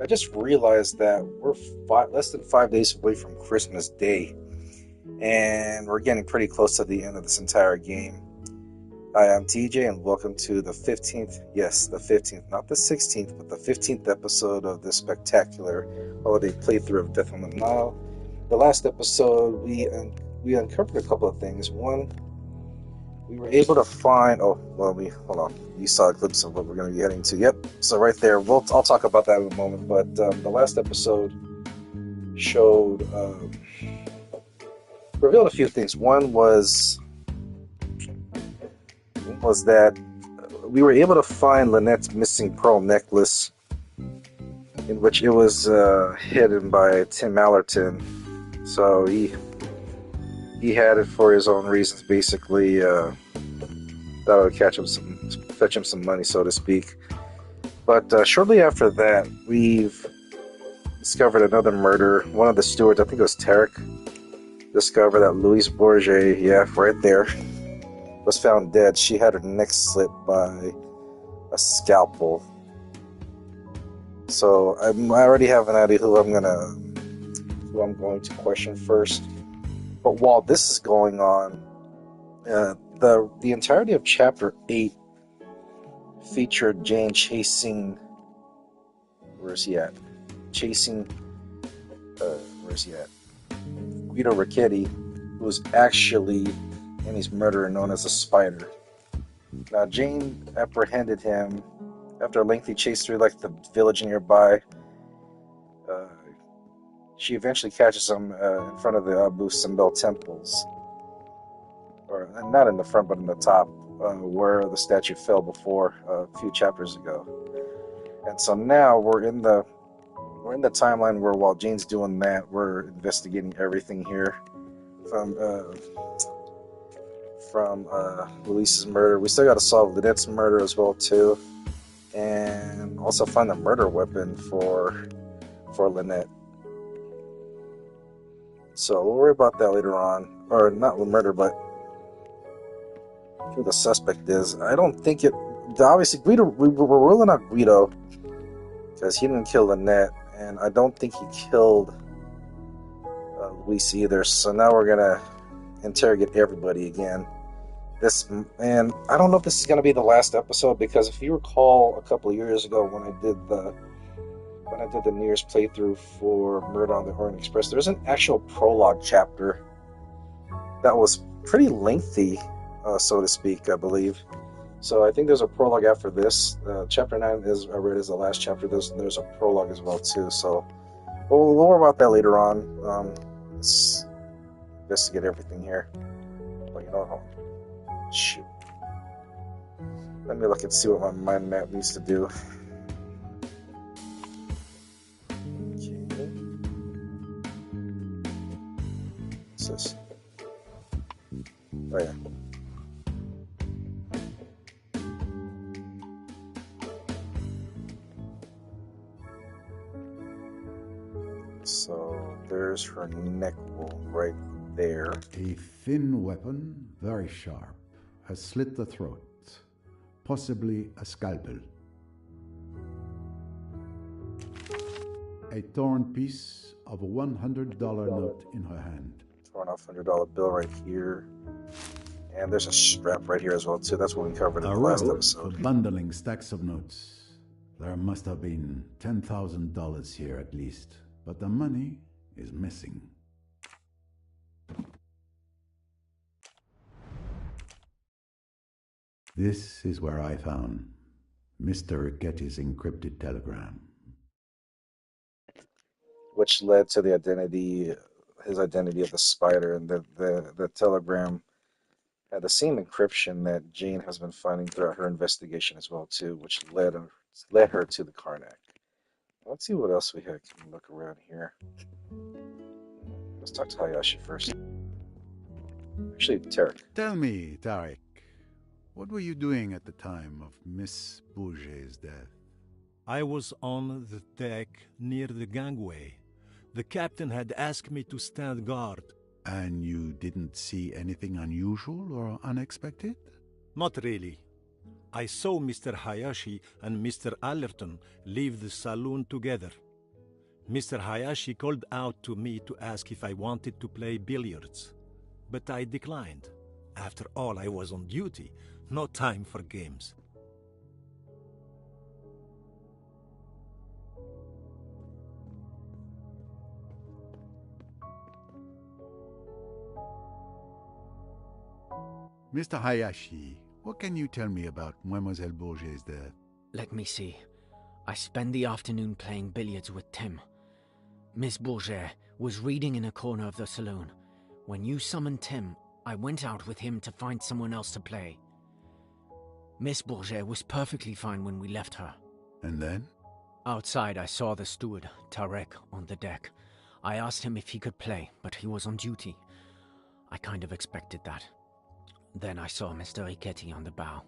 I just realized that we're less than 5 days away from Christmas Day, and we're getting pretty close to the end of this entire game. Hi, I'm TJ, and welcome to the 15th, yes, the 15th, not the 16th, but the 15th episode of this spectacular holiday playthrough of Death on the Nile. The last episode, we uncovered a couple of things. One, we were able to find. Oh, well, we hold on. You saw a glimpse of what we're going to be heading to. Yep. So right there, I'll talk about that in a moment. But the last episode showed revealed a few things. One was that we were able to find Linnet's missing pearl necklace, in which it was hidden by Tim Allerton. So he had it for his own reasons, basically. That would fetch him some money, so to speak. But shortly after that, we've discovered another murder. One of the stewards, I think it was Tarek, discovered that Louise Bourget, yeah, right there, was found dead. She had her neck slit by a scalpel. So I already have an idea who I'm going to question first. But while this is going on, the entirety of Chapter 8 featured Jane chasing. Where's he at? Chasing. Where's he at? Guido Ricchetti, who's actually Annie's murderer, known as the Spider. Now, Jane apprehended him after a lengthy chase through the village nearby. She eventually catches him in front of the Abu Simbel temples, or not in the front, but in the top, where the statue fell before a few chapters ago. And so now we're in the timeline where, while Jane's doing that, we're investigating everything here from Louise's murder. We still got to solve Linnet's murder as well too, and also find the murder weapon for Linnet. So we'll worry about that later on, or not the murder, but who the suspect is. I don't think it. Obviously, Guido. We're ruling out Guido because he didn't kill Linnet, and I don't think he killed Louise either. So now we're gonna interrogate everybody again. And I don't know if this is gonna be the last episode, because if you recall, a couple of years ago when I did the New Year's playthrough for Murder on the Orient Express, there's an actual prologue chapter that was pretty lengthy, so to speak, I believe. So I think there's a prologue after this. Chapter 9 is I read as the last chapter. There's a prologue as well too. So we'll worry about that later on. Let's investigate everything here. But shoot. Let me look and see what my mind map needs to do. Okay. What's this? Oh yeah. So there's her neck wound right there. A thin weapon, very sharp, has slit the throat. Possibly a scalpel. A torn piece of a $100 note in her hand. Torn off $100 bill right here. And there's a strap right here as well too. That's what we covered in the last episode. For bundling stacks of notes. There must have been $10,000 here at least, but the money is missing. This is where I found Mr. Ricchetti's encrypted telegram, which led to his identity of the Spider, and the telegram had the same encryption that Jane has been finding throughout her investigation as well too, which led her to the Karnak. Let's see what else we can look around here. Let's talk to Hayashi first. Actually, Tarek. Tell me, Tarek, what were you doing at the time of Miss Bourget's death? I was on the deck near the gangway. The captain had asked me to stand guard. And you didn't see anything unusual or unexpected? Not really. I saw Mr. Hayashi and Mr. Allerton leave the saloon together. Mr. Hayashi called out to me to ask if I wanted to play billiards, but I declined. After all, I was on duty, no time for games. Mr. Hayashi, what can you tell me about Mademoiselle Bourget's death? Let me see. I spent the afternoon playing billiards with Tim. Miss Bourget was reading in a corner of the saloon. When you summoned Tim, I went out with him to find someone else to play. Miss Bourget was perfectly fine when we left her. And then? Outside, I saw the steward, Tarek, on the deck. I asked him if he could play, but he was on duty. I kind of expected that. Then I saw Mr. Riquetti on the bow.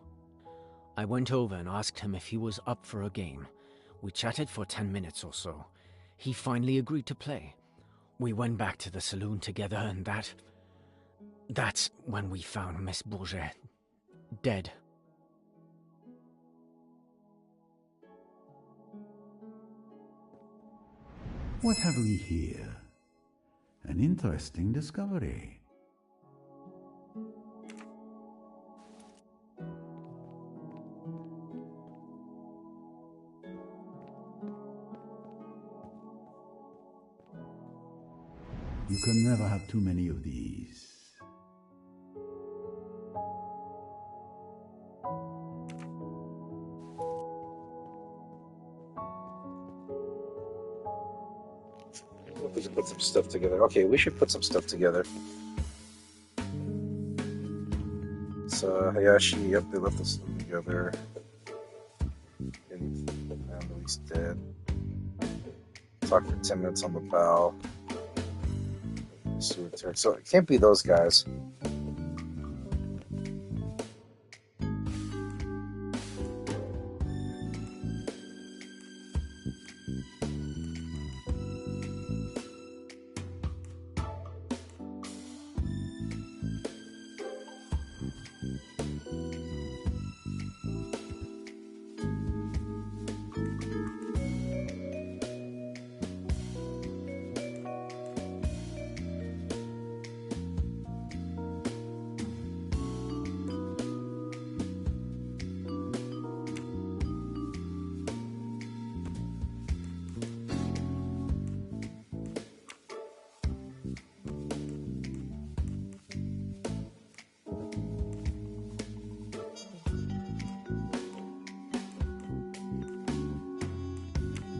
I went over and asked him if he was up for a game. We chatted for 10 minutes or so. He finally agreed to play. We went back to the saloon together and that's when we found Miss Bourget dead. What have we here? An interesting discovery. You can never have too many of these. We should put some stuff together. Okay, we should put some stuff together. So Hayashi, yep, they left us together. And Louise dead. Talked for 10 minutes on the bow. So it can't be those guys.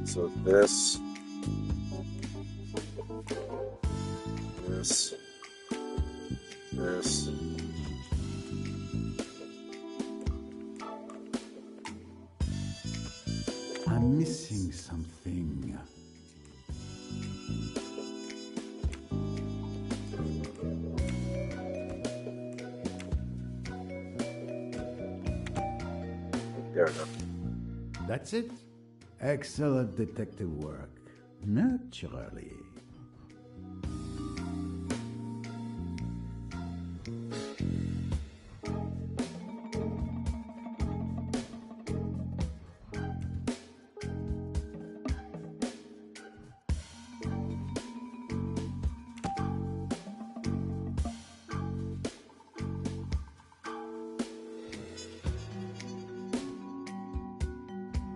So this, I'm missing something. there we go. That's it? Excellent detective work. Naturally.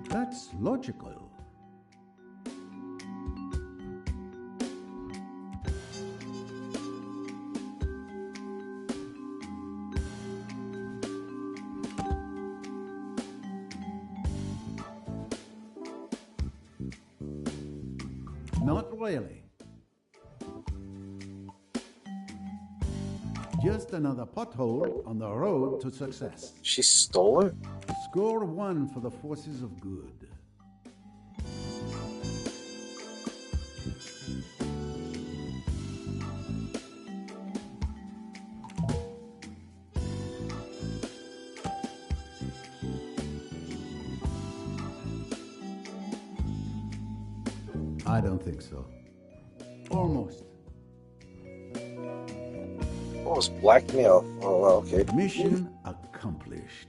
That's logical. Not really. Just another pothole on the road to success. She stole it? Score 1 for the forces of good. I don't think so. Almost. What was blackmail? Oh, well, okay. Mission accomplished.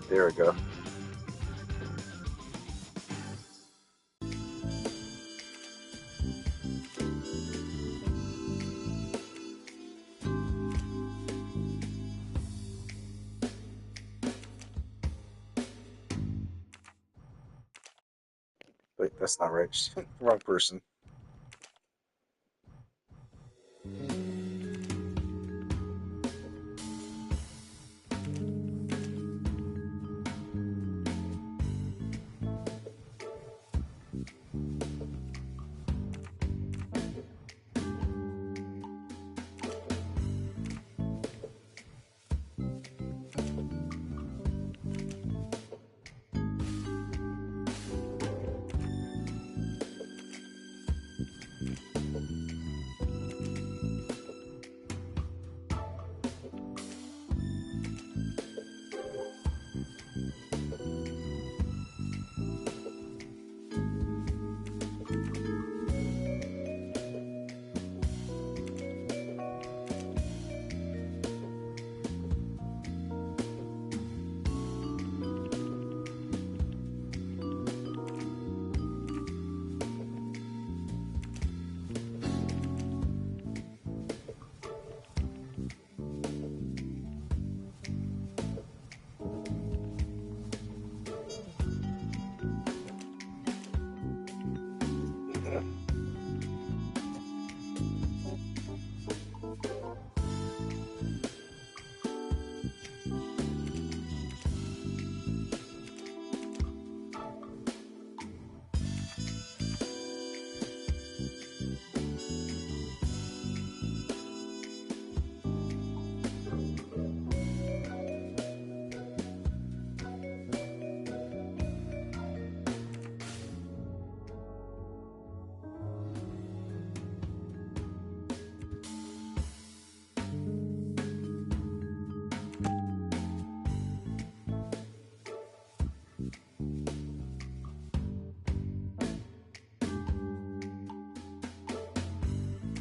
There we go. Wait, that's not right. Wrong person.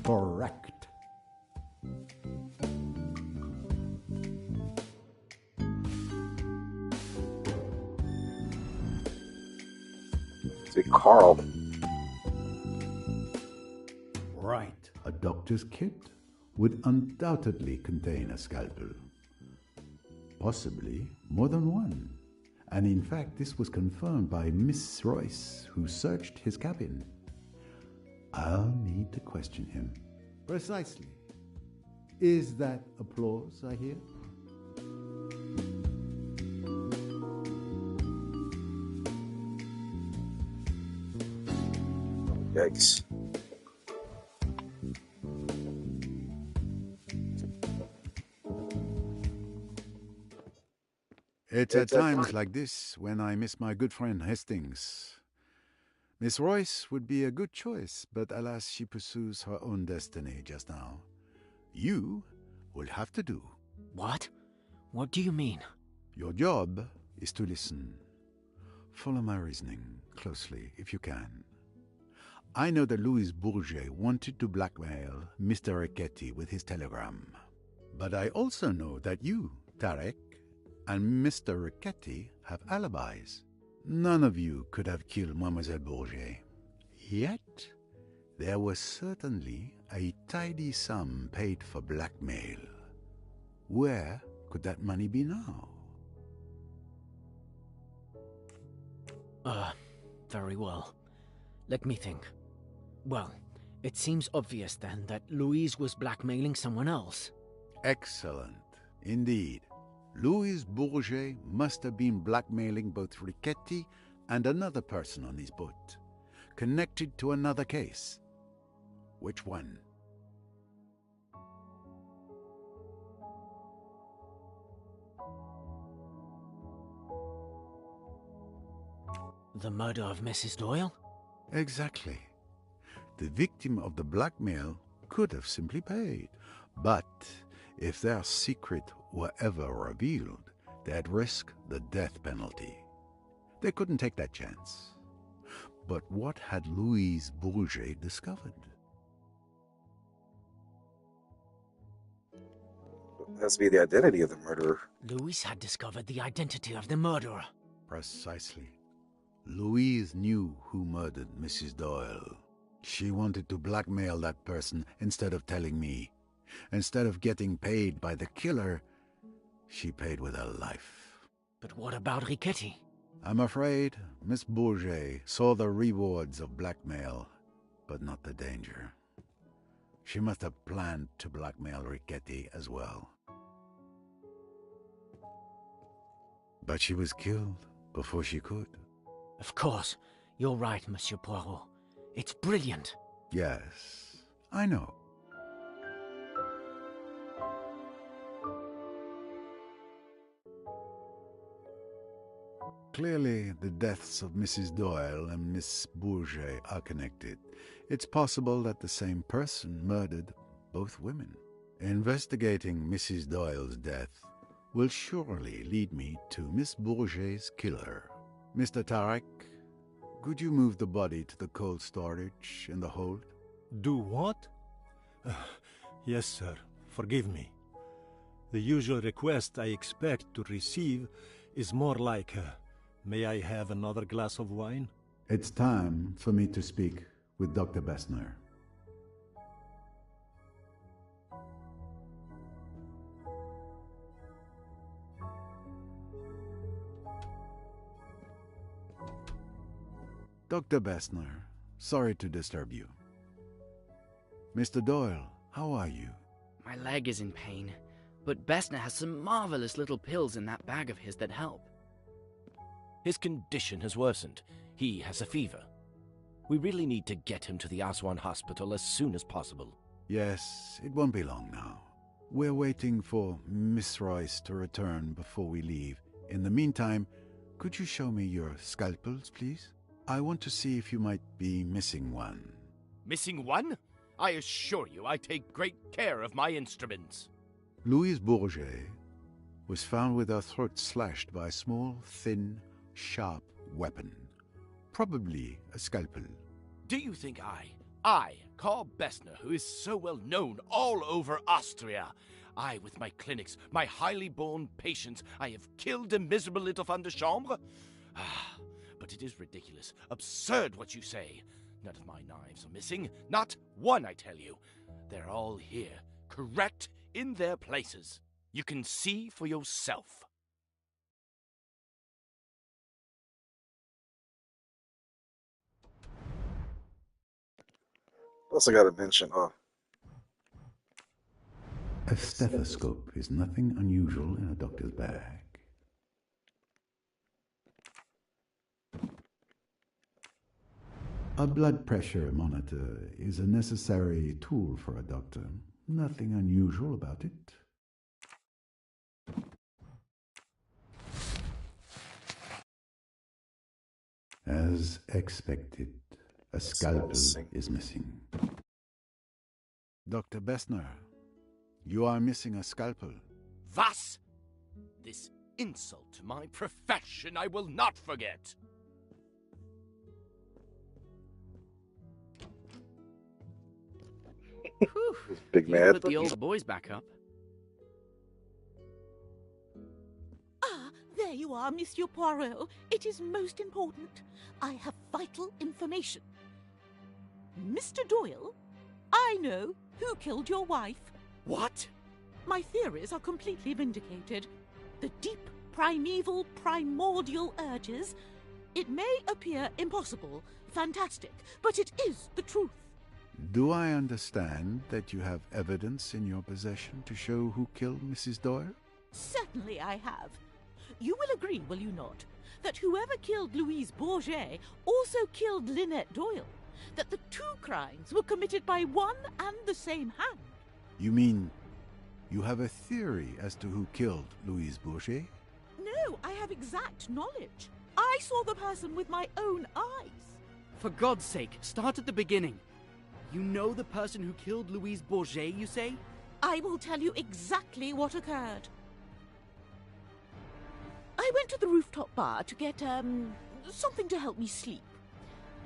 Correct. It's a Carl. Right. A doctor's kit would undoubtedly contain a scalpel. Possibly more than one. And in fact, this was confirmed by Miss Royce, who searched his cabin. I'll need to question him. Precisely. Is that applause I hear? Yikes. It's at times like this when I miss my good friend Hastings. Miss Royce would be a good choice, but alas, she pursues her own destiny just now. You will have to do. What? What do you mean? Your job is to listen. Follow my reasoning closely, if you can. I know that Louise Bourget wanted to blackmail Mr. Riquetti with his telegram. But I also know that you, Tarek, and Mr. Riquetti have alibis. None of you could have killed Mademoiselle Bourget. Yet, there was certainly a tidy sum paid for blackmail. Where could that money be now? Very well. Let me think. Well, it seems obvious then that Louise was blackmailing someone else. Excellent. Indeed. Louise Bourget must have been blackmailing both Riquetti and another person on his boat, connected to another case. Which one? The murder of Mrs. Doyle? Exactly. The victim of the blackmail could have simply paid. But if their secret were ever revealed, they'd risk the death penalty. They couldn't take that chance. But what had Louise Bourget discovered? has to be the identity of the murderer. Louise had discovered the identity of the murderer. Precisely. Louise knew who murdered Mrs. Doyle. She wanted to blackmail that person instead of telling me. Instead of getting paid by the killer, she paid with her life. But what about Riquetti? I'm afraid Miss Bourget saw the rewards of blackmail, but not the danger. She must have planned to blackmail Riquetti as well. But she was killed before she could. Of course. You're right, Monsieur Poirot. It's brilliant. Yes, I know. Clearly, the deaths of Mrs. Doyle and Miss Bourget are connected. It's possible that the same person murdered both women. Investigating Mrs. Doyle's death will surely lead me to Miss Bourget's killer. Mr. Tarek, could you move the body to the cold storage in the hold? Do what? Yes, sir. Forgive me. The usual request I expect to receive is more like, may I have another glass of wine? It's time for me to speak with Dr. Bessner. Dr. Bessner, sorry to disturb you. Mr. Doyle, how are you? My leg is in pain, but Bessner has some marvelous little pills in that bag of his that help. His condition has worsened. He has a fever. We really need to get him to the Aswan hospital as soon as possible. Yes, it won't be long now. We're waiting for Miss Royce to return before we leave. In the meantime, could you show me your scalpels, please? I want to see if you might be missing one. Missing one? I assure you I take great care of my instruments. Louise Bourget was found with her throat slashed by a small, thin, sharp weapon. Probably a scalpel. Do you think I, Carl Bessner, who is so well known all over Austria, I, with my clinics, my highly born patients, I have killed a miserable little femme de chambre? Ah, but it is ridiculous, absurd what you say. None of my knives are missing. Not one, I tell you. They're all here, correct in their places. You can see for yourself. Also got to mention, A stethoscope is nothing unusual in a doctor's bag. A blood pressure monitor is a necessary tool for a doctor. Nothing unusual about it. As expected, a scalpel is missing. Dr. Bessner, you are missing a scalpel. Was? This insult to my profession I will not forget. Whew. big You mad. put the old boys back up. Ah, there you are, Monsieur Poirot. It is most important. I have vital information. Mr. Doyle, I know who killed your wife. What? My theories are completely vindicated. The deep, primeval, primordial urges. It may appear impossible, fantastic, but it is the truth. Do I understand that you have evidence in your possession to show who killed Mrs. Doyle? Certainly I have. You will agree, will you not, that whoever killed Louise Bourget also killed Linnet Doyle? That the two crimes were committed by one and the same hand? You mean you have a theory as to who killed Louise Bourget? No, I have exact knowledge. I saw the person with my own eyes. For God's sake, start at the beginning. You know the person who killed Louise Bourget, you say? I will tell you exactly what occurred. I went to the rooftop bar to get, something to help me sleep.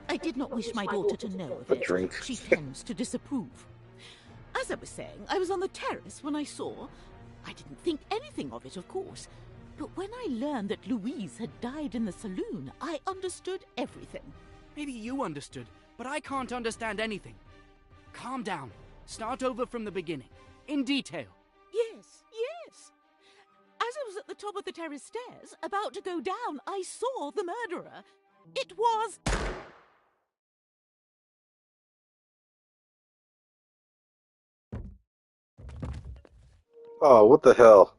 I did not wish my daughter to know of A it. drink. She tends to disapprove. As I was saying, I was on the terrace when I saw I didn't think anything of it, of course. But when I learned that Louise had died in the saloon, I understood everything. Maybe you understood, but I can't understand anything. Calm down. Start over from the beginning. In detail. Yes, yes. As I was at the top of the terrace stairs, about to go down, I saw the murderer. It was... Oh, what the hell?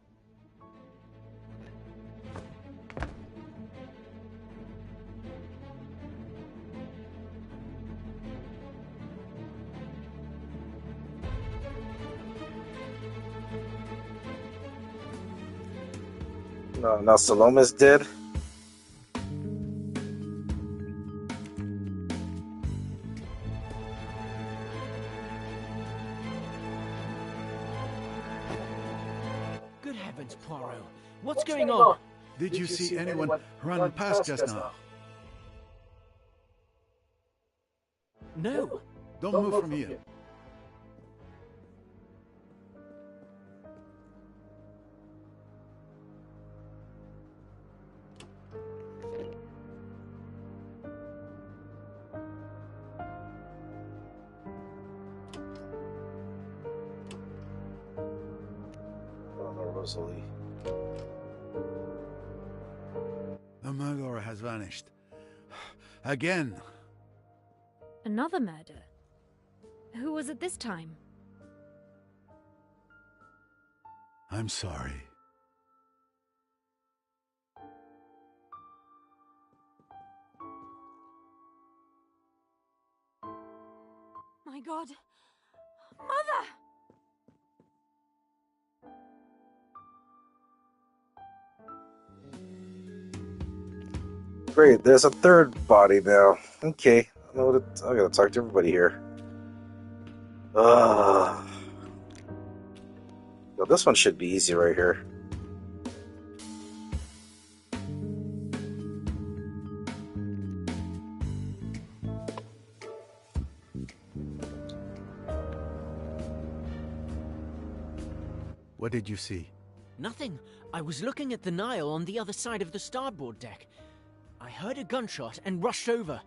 No, now Salome's dead. Good heavens, Poirot. What's going on? Did you see anyone run past just now? No. Don't move from here. Oh, no, Rosalie. The murderer has vanished. Again. Another murder? Who was it this time? I'm sorry. My God. Mother! Great, there's a third body now. Okay, I gotta talk to everybody here. Well, this one should be easy right here. What did you see? Nothing. I was looking at the Nile on the other side of the starboard deck. I heard a gunshot and rushed over.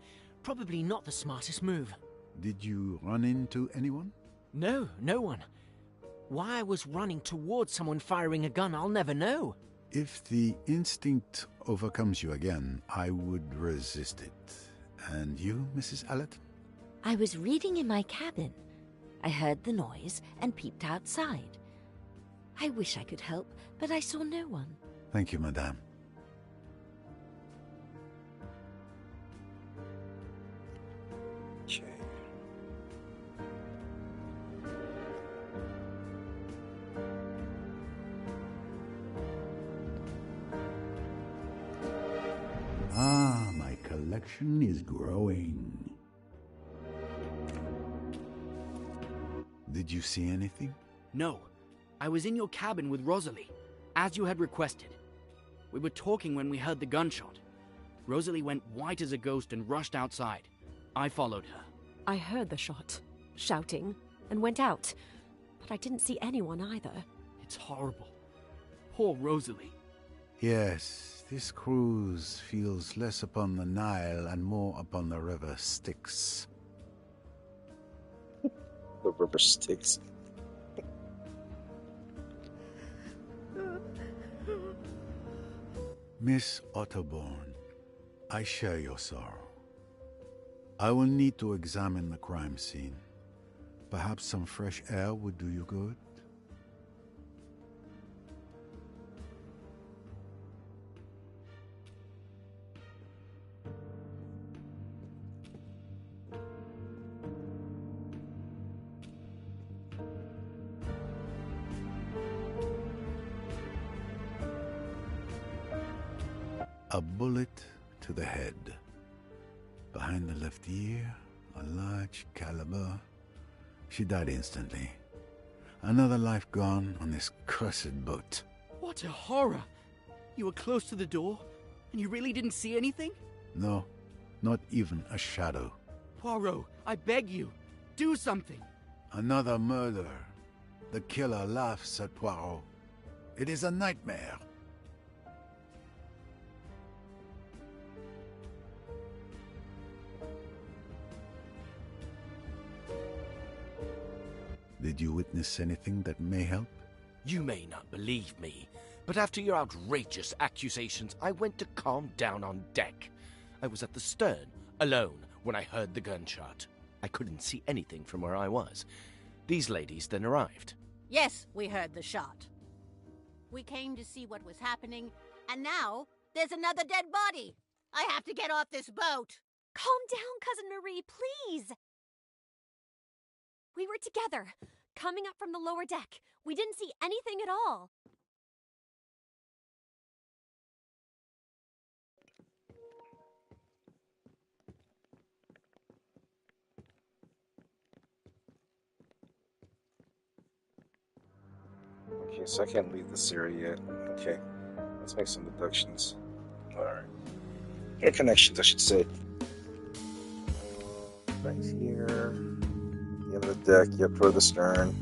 Probably not the smartest move. Did you run into anyone? No, no one. Why I was running towards someone firing a gun, I'll never know. If the instinct overcomes you again, I would resist it. And you, Mrs. Allerton? I was reading in my cabin. I heard the noise and peeped outside. I wish I could help, but I saw no one. Thank you, madame. Okay. Ah, my collection is growing. Did you see anything? No. I was in your cabin with Rosalie, as you had requested. We were talking when we heard the gunshot. Rosalie went white as a ghost and rushed outside. I followed her. I heard the shot, shouting, and went out. But I didn't see anyone either. It's horrible. Poor Rosalie. Yes, this cruise feels less upon the Nile and more upon the river Styx. The river Styx. Miss Otterborn, I share your sorrow. I will need to examine the crime scene. Perhaps some fresh air would do you good? A bullet to the head. Behind the left ear, a large caliber. She died instantly. Another life gone on this cursed boat. What a horror! You were close to the door, and you really didn't see anything? No, not even a shadow. Poirot, I beg you, do something! Another murder. The killer laughs at Poirot. It is a nightmare. Did you witness anything that may help? You may not believe me, but after your outrageous accusations, I went to calm down on deck. I was at the stern, alone, when I heard the gunshot. I couldn't see anything from where I was. These ladies then arrived. Yes, we heard the shot. We came to see what was happening, and now there's another dead body. I have to get off this boat. Calm down, Cousin Marie, please. We were together, coming up from the lower deck. We didn't see anything at all. Okay, so I can't leave this area yet. Okay, let's make some deductions. Alright. Or connections, I should say. Right here. The end of the deck, yep, toward the stern.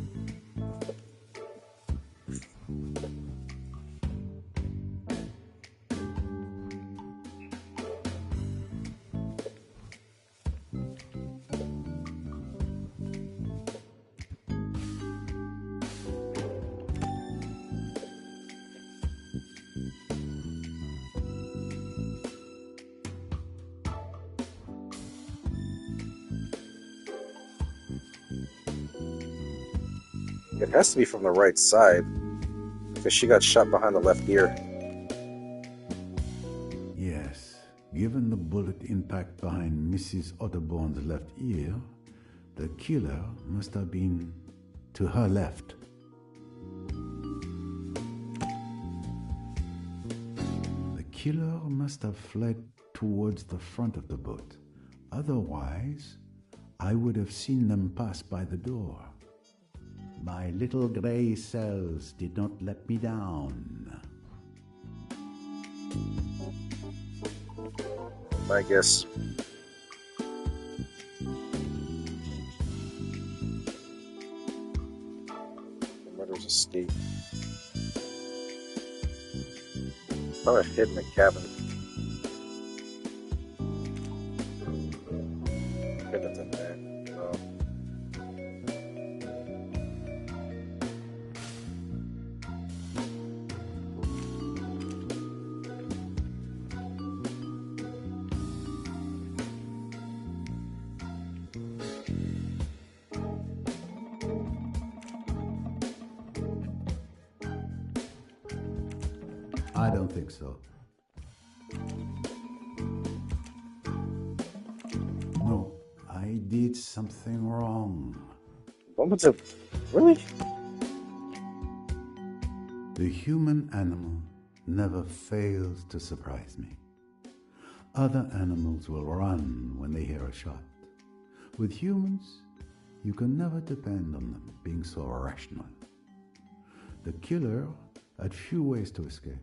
It has to be from the right side, because she got shot behind the left ear. Yes, given the bullet impact behind Mrs. Otterbourne's left ear, the killer must have been to her left. The killer must have fled towards the front of the boat. Otherwise, I would have seen them pass by the door. My little grey cells did not let me down. I guess. The murderers escaped. Probably hid in the cabin. Could have done that. No. I don't think so. No, I did something wrong. Really? The human animal never fails to surprise me. Other animals will run when they hear a shot. With humans, you can never depend on them being so rational. The killer had few ways to escape.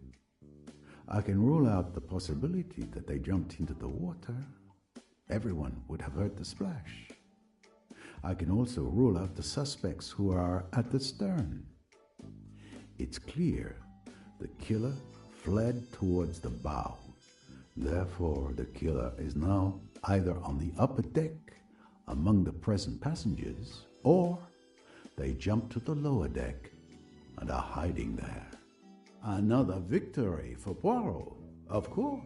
I can rule out the possibility that they jumped into the water. Everyone would have heard the splash. I can also rule out the suspects who are at the stern. It's clear the killer fled towards the bow. Therefore, the killer is now either on the upper deck among the present passengers, or they jumped to the lower deck and are hiding there. Another victory for Poirot, of course.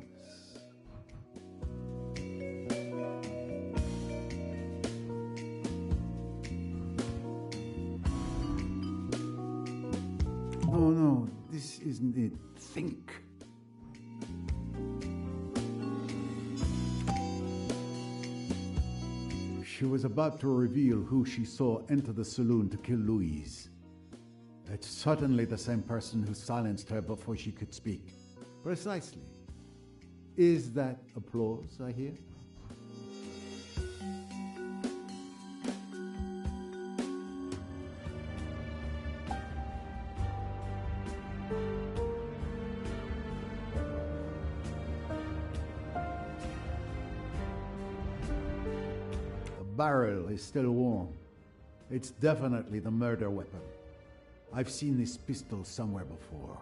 No, this isn't it. Think. She was about to reveal who she saw enter the saloon to kill Louise. It's certainly the same person who silenced her before she could speak. Precisely. Is that applause I hear? The barrel is still warm. It's definitely the murder weapon. I've seen this pistol somewhere before.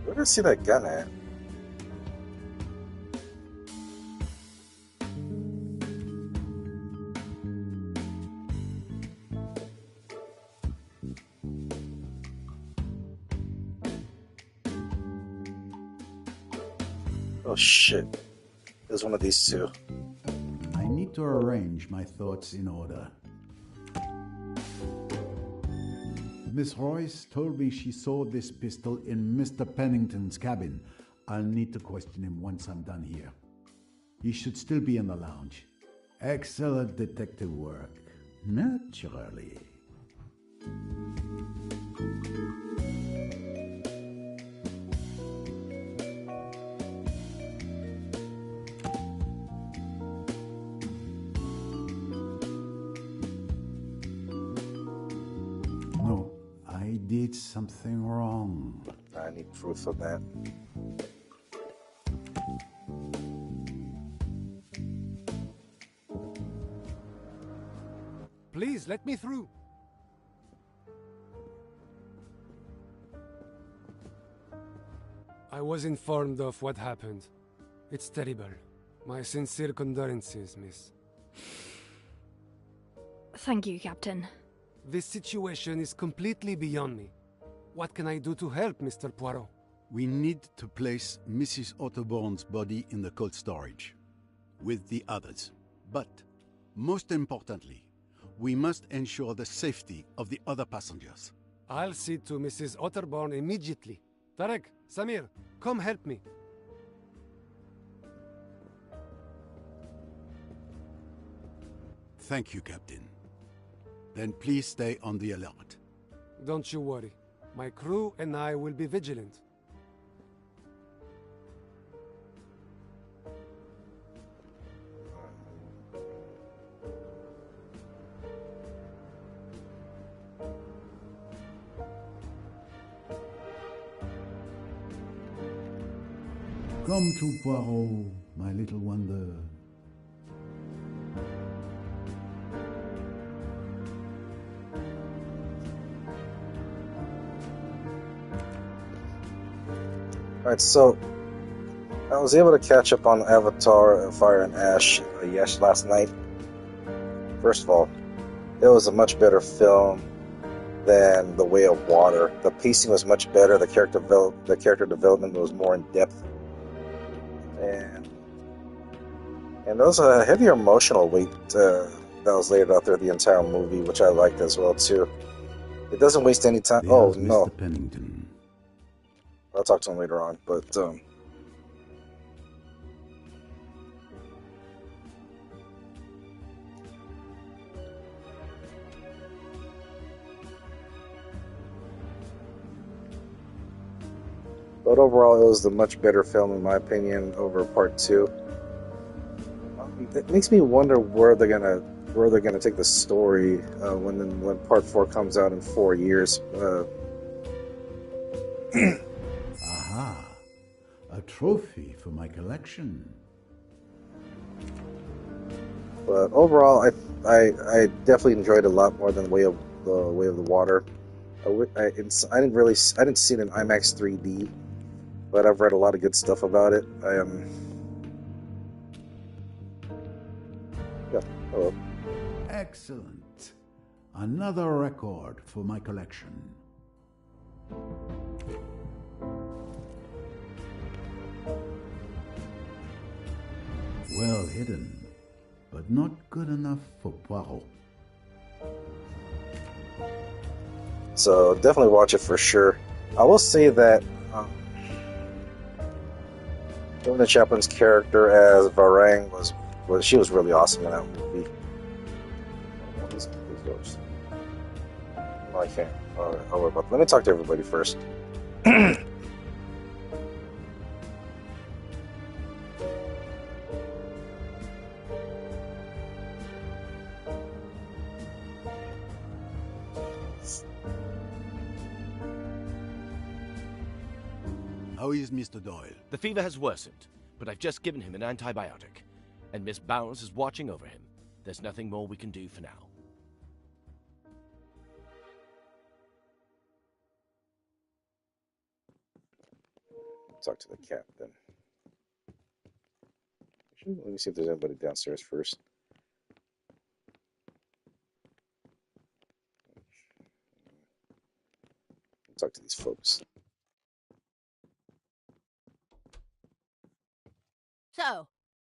Where did I see that gun at? Oh shit. There's one of these two. I need to arrange my thoughts in order. Miss Royce told me she saw this pistol in Mr. Pennington's cabin. I'll need to question him once I'm done here. He should still be in the lounge. Excellent detective work. Naturally. No, I did something wrong. I need proof of that. Please, let me through. I was informed of what happened. It's terrible. My sincere condolences, miss. Thank you, Captain. This situation is completely beyond me. What can I do to help, Mr. Poirot? We need to place Mrs. Otterborn's body in the cold storage with the others. But, most importantly, we must ensure the safety of the other passengers. I'll see to Mrs. Otterborn immediately. Tarek, Samir, come help me. Thank you, Captain. Then please stay on the alert. Don't you worry. My crew and I will be vigilant. Come to Poirot, my little wonder. Alright, so I was able to catch up on Avatar Fire and Ash last night. First of all, it was a much better film than The Way of Water. The pacing was much better, the character development was more in depth. And there was a heavier emotional weight that was laid out there the entire movie, which I liked as well too. It doesn't waste any time. There's Oh no. Mr. Pennington. I'll talk to him later on, but overall, it was the much better film in my opinion over Part 2. It makes me wonder where they're gonna take the story when Part 4 comes out in 4 years. Aha! A trophy for my collection. But overall, I definitely enjoyed it a lot more than the Way of the Water. I didn't see it in IMAX 3D, but I've read a lot of good stuff about it. Yeah. Hello. Excellent. Another record for my collection. Well hidden, but not good enough for Poirot. So definitely watch it for sure. I will say that Jonah Chaplin's character as Varang she was really awesome in that movie. These doors. Oh, I can't. I'll worry about that. Let me talk to everybody first. How is Mr. Doyle? The fever has worsened, but I've just given him an antibiotic. and Miss Bowers is watching over him. There's nothing more we can do for now. Talk to the captain. Let me see if there's anybody downstairs first. Talk to these folks. So,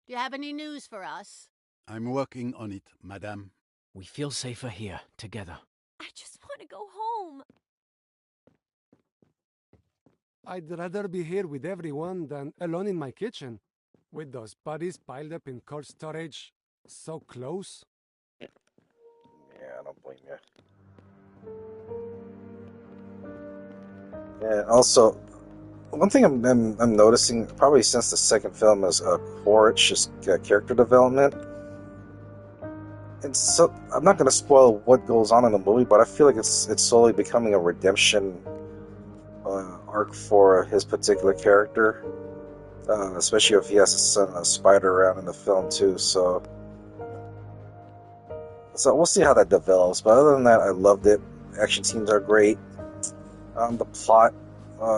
do you have any news for us? I'm working on it, madame. We feel safer here, together. I just want to go home. I'd rather be here with everyone than alone in my kitchen, with those bodies piled up in cold storage so close. Yeah, I don't blame you. And also, one thing I'm noticing, probably since the second film, is Quaritch's just character development. And so, I'm not going to spoil what goes on in the movie, but I feel like it's slowly becoming a redemption arc for his particular character, especially if he has a spider around in the film too. So we'll see how that develops. But other than that, I loved it. Action scenes are great. The plot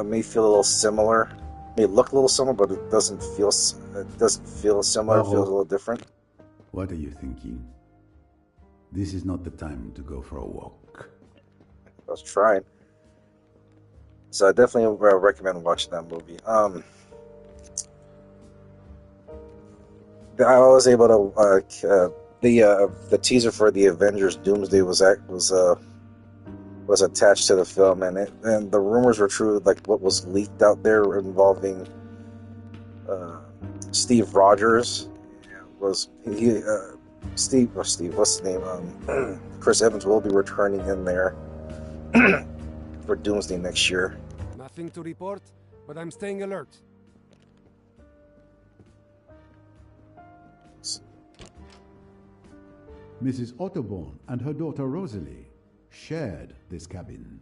may feel a little similar, may look a little similar, but it doesn't feel similar. It feels a little different. What are you thinking? This is not the time to go for a walk. I was trying. So I definitely recommend watching that movie. I was able to the teaser for the Avengers Doomsday was attached to the film, and the rumors were true. Like what was leaked out there involving Steve Rogers Steve, what's his name? Chris Evans will be returning in there for Doomsday next year. Nothing to report, but I'm staying alert. Mrs. Otterborn and her daughter Rosalie shared this cabin.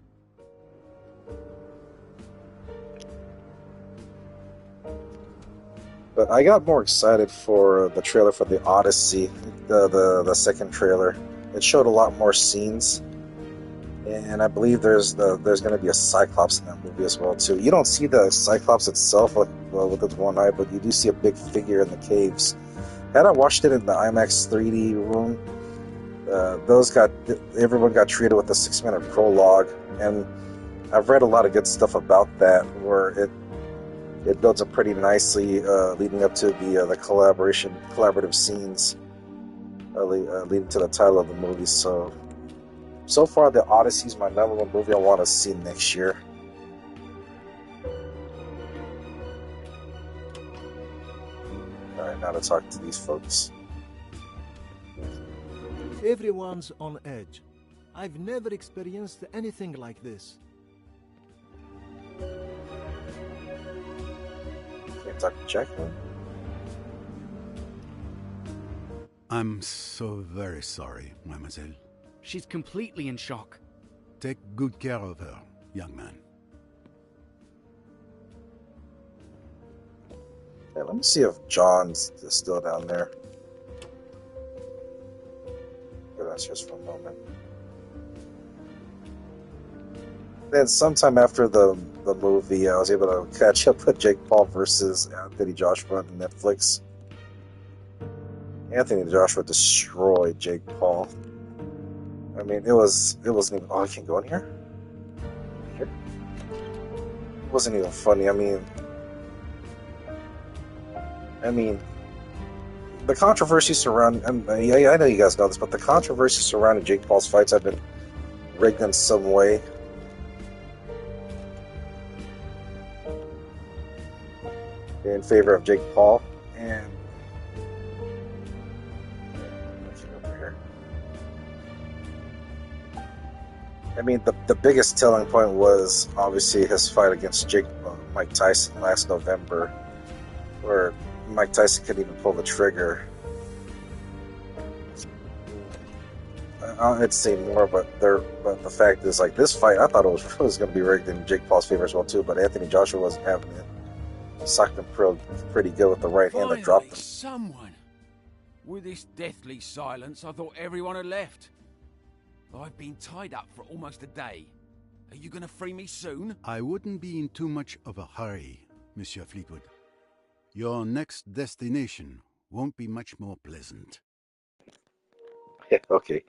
But I got more excited for the trailer for the Odyssey, the second trailer. It showed a lot more scenes, and I believe there's going to be a Cyclops in that movie as well too. You don't see the Cyclops itself with its one eye, but you do see a big figure in the caves. Had I watched it in the IMAX 3D room, everyone got treated with a 6-minute prologue, and I've read a lot of good stuff about that, where it builds up pretty nicely, leading up to the collaborative scenes, leading to the title of the movie. So far, the Odyssey is my #1 movie I want to see next year. All right, now to talk to these folks. Everyone's on edge. I've never experienced anything like this. Can't talk to Jacqueline. I'm so very sorry, mademoiselle. She's completely in shock. Take good care of her, young man. Yeah, let me see if John's still down there. Go downstairs for a moment. Then sometime after the movie, I was able to catch up with Jake Paul versus Anthony Joshua on Netflix. Anthony Joshua destroyed Jake Paul. I mean, it wasn't even. Oh, I can't go in here. Here. It wasn't even funny. I mean, the controversy surrounding. I know you guys know this, but the controversy surrounding Jake Paul's fights have been rigged in some way. In favor of Jake Paul, and I mean, the biggest telling point was obviously his fight against Mike Tyson last November, where Mike Tyson couldn't even pull the trigger. I'd say more, but the fact is, like, this fight, I thought it was going to be rigged in Jake Paul's favor as well too, but Anthony Joshua wasn't having it. Socked him pretty good with the right hand that dropped him. Someone. With this deathly silence, I thought everyone had left. I've been tied up for almost a day. Are you going to free me soon? I wouldn't be in too much of a hurry, Monsieur Fleetwood. Your next destination won't be much more pleasant. Yeah, okay.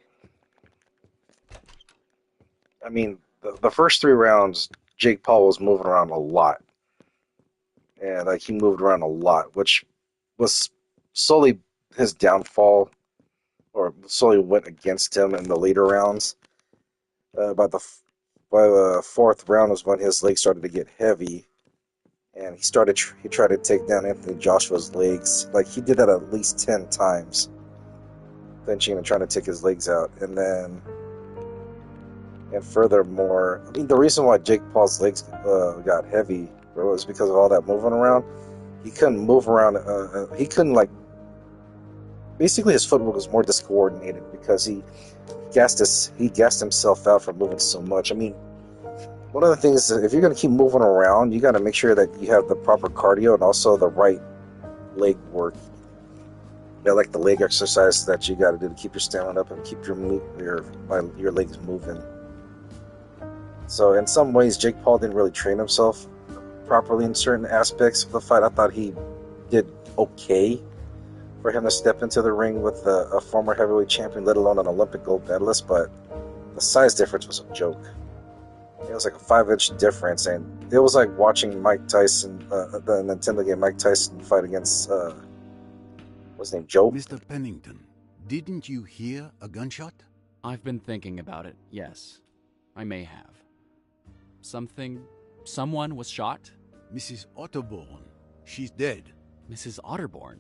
I mean, the first 3 rounds, Jake Paul was moving around a lot. And, like, he moved around a lot, which was solely his downfall, or solely went against him in the later rounds. By the 4th round was when his legs started to get heavy, and he tried to take down Anthony Joshua's legs. Like, he did that at least 10 times, benching and trying to take his legs out. And furthermore, I mean, the reason why Jake Paul's legs got heavy was because of all that moving around. He couldn't move around. He couldn't, like, basically his footwork was more discoordinated because he gassed himself out from moving so much. I mean, one of the things is, if you're going to keep moving around, you got to make sure that you have the proper cardio and also the right leg work. Yeah, like the leg exercise that you got to do to keep your stamina up and keep your legs moving. So in some ways, Jake Paul didn't really train himself properly in certain aspects of the fight. I thought he did okay for him to step into the ring with a former heavyweight champion, let alone an Olympic gold medalist, but the size difference was a joke. It was like a 5-inch difference, and it was like watching Mike Tyson, the Nintendo game Mike Tyson fight against, what's his name, Joe? Mr. Pennington, didn't you hear a gunshot? I've been thinking about it, yes. I may have. Someone was shot? Mrs. Otterborn. She's dead. Mrs. Otterborn?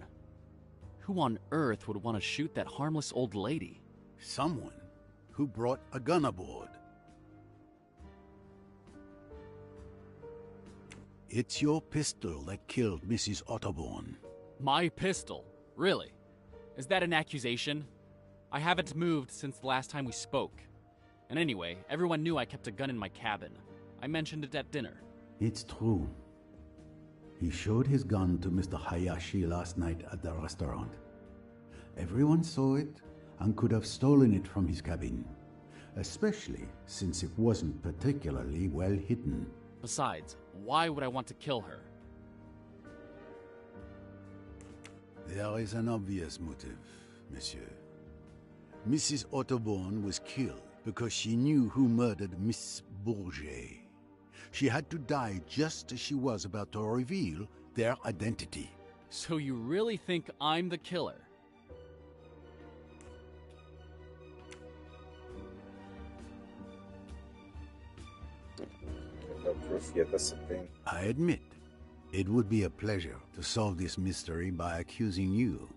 Who on earth would want to shoot that harmless old lady? Someone who brought a gun aboard. It's your pistol that killed Mrs. Otterborn. My pistol? Really? Is that an accusation? I haven't moved since the last time we spoke. And anyway, everyone knew I kept a gun in my cabin. I mentioned it at dinner. It's true. He showed his gun to Mr. Hayashi last night at the restaurant. Everyone saw it and could have stolen it from his cabin, especially since it wasn't particularly well hidden. Besides, why would I want to kill her? There is an obvious motive, monsieur. Mrs. Otterborn was killed because she knew who murdered Miss Bourget. She had to die just as she was about to reveal their identity. So you really think I'm the killer? No proof yet, that's the thing. I admit, it would be a pleasure to solve this mystery by accusing you.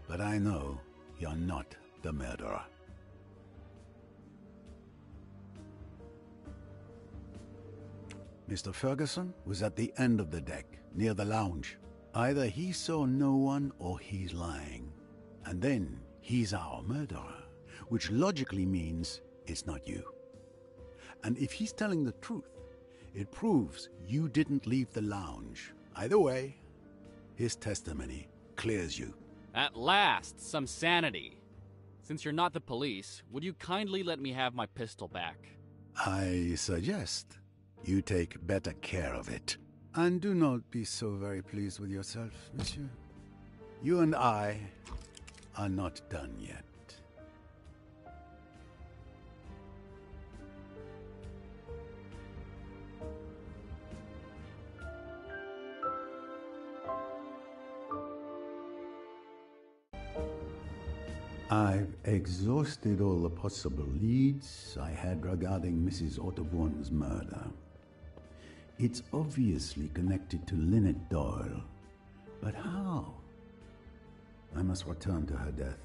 But I know you're not the murderer. Mr. Ferguson was at the end of the deck, near the lounge. Either he saw no one or he's lying. And then he's our murderer, which logically means it's not you. And if he's telling the truth, it proves you didn't leave the lounge. Either way, his testimony clears you. At last, some sanity. Since you're not the police, would you kindly let me have my pistol back? I suggest you take better care of it. And do not be so very pleased with yourself, monsieur. You and I are not done yet. I've exhausted all the possible leads I had regarding Mrs. Otterborn's murder. It's obviously connected to Linnet Doyle. But how? I must return to her death.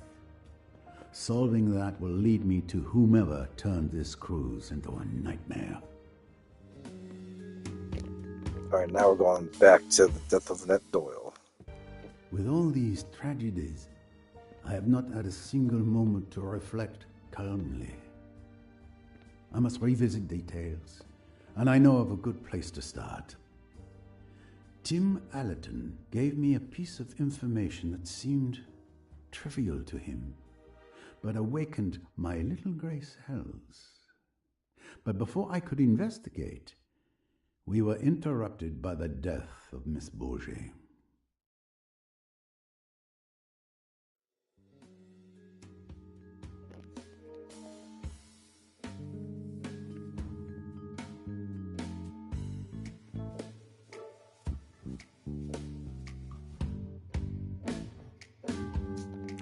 Solving that will lead me to whomever turned this cruise into a nightmare. Alright, now we're going back to the death of Linnet Doyle. With all these tragedies, I have not had a single moment to reflect calmly. I must revisit details, and I know of a good place to start. Tim Allerton gave me a piece of information that seemed trivial to him, but awakened my little grey cells. But before I could investigate, we were interrupted by the death of Miss Bourget.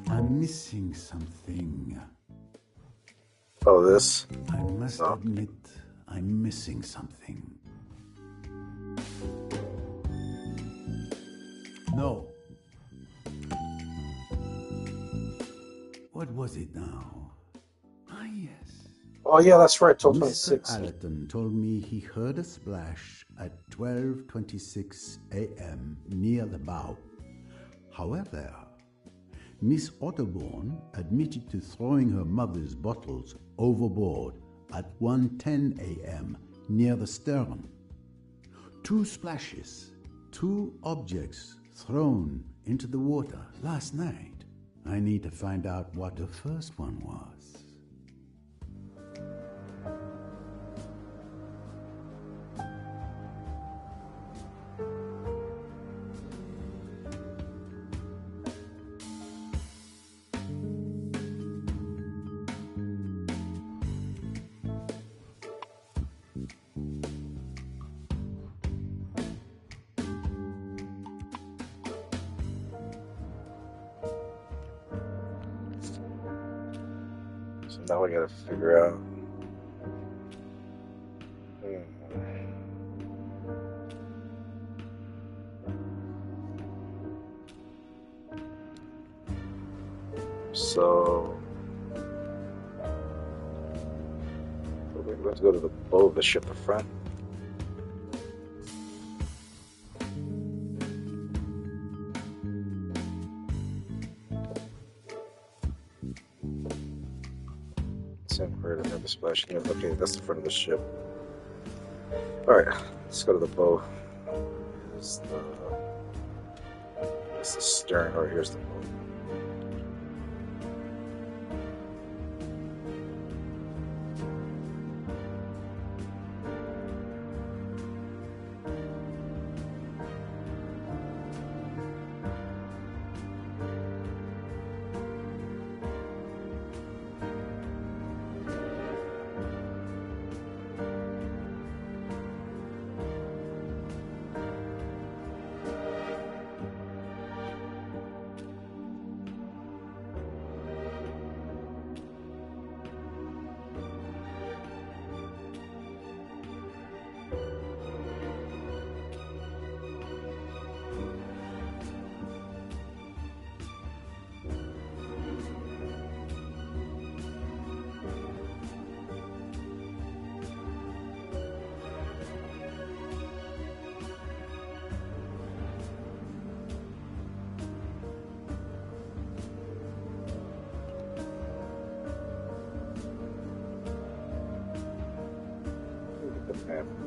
I'm missing something. Oh, this? I must admit, I'm missing something. No. What was it now? Ah, yes. Oh, yeah, that's right, Mr. 12:26. Allerton told me he heard a splash at 12:26 a.m. near the bow. However, Miss Otterbourne admitted to throwing her mother's bottles overboard at 1:10 a.m. near the stern. 2 splashes, 2 objects thrown into the water last night. I need to find out what the first one was. So now we gotta figure out. So we're going to go to the bow of the ship at front. Heard another splash. Okay, that's the front of the ship. Alright, let's go to the bow. Here's the stern, or here's the bow.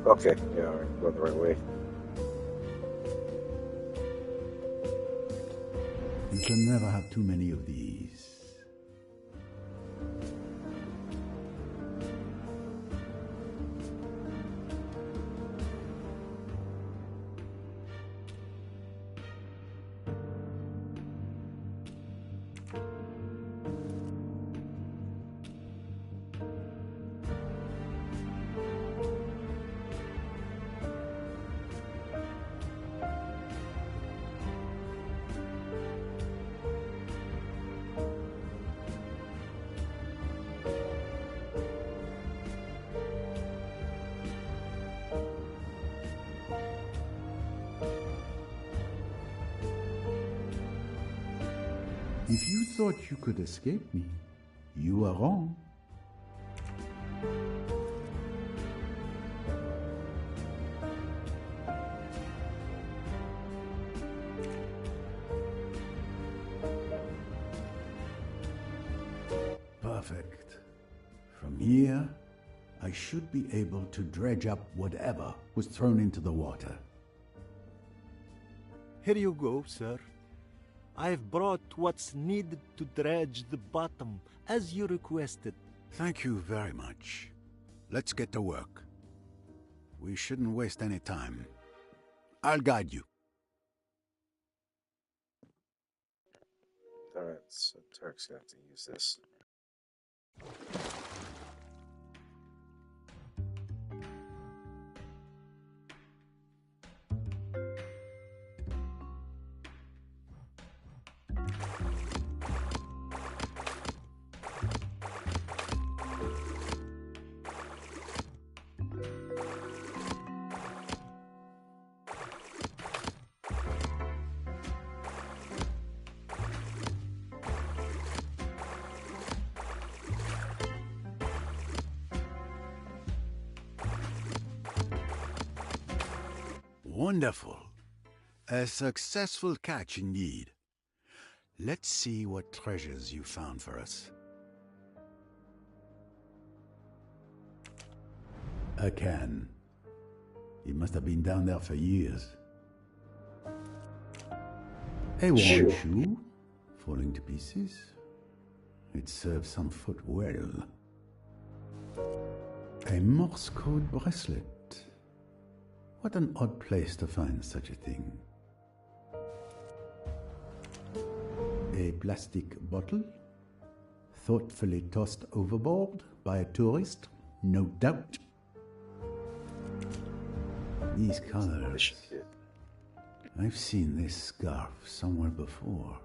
Okay, yeah, we're going the right way. You can never have too many of these. If you thought you could escape me, you were wrong. Perfect. From here, I should be able to dredge up whatever was thrown into the water. Here you go, sir. I've brought what's needed to dredge the bottom, as you requested. Thank you very much. Let's get to work. We shouldn't waste any time. I'll guide you. Alright, so Turk's gonna have to use this. Wonderful. A successful catch indeed. Let's see what treasures you found for us. A can. It must have been down there for years. A worn shoe, falling to pieces. It serves some foot well. A Morse code bracelet. What an odd place to find such a thing. A plastic bottle, thoughtfully tossed overboard by a tourist, no doubt. These colors. I've seen this scarf somewhere before.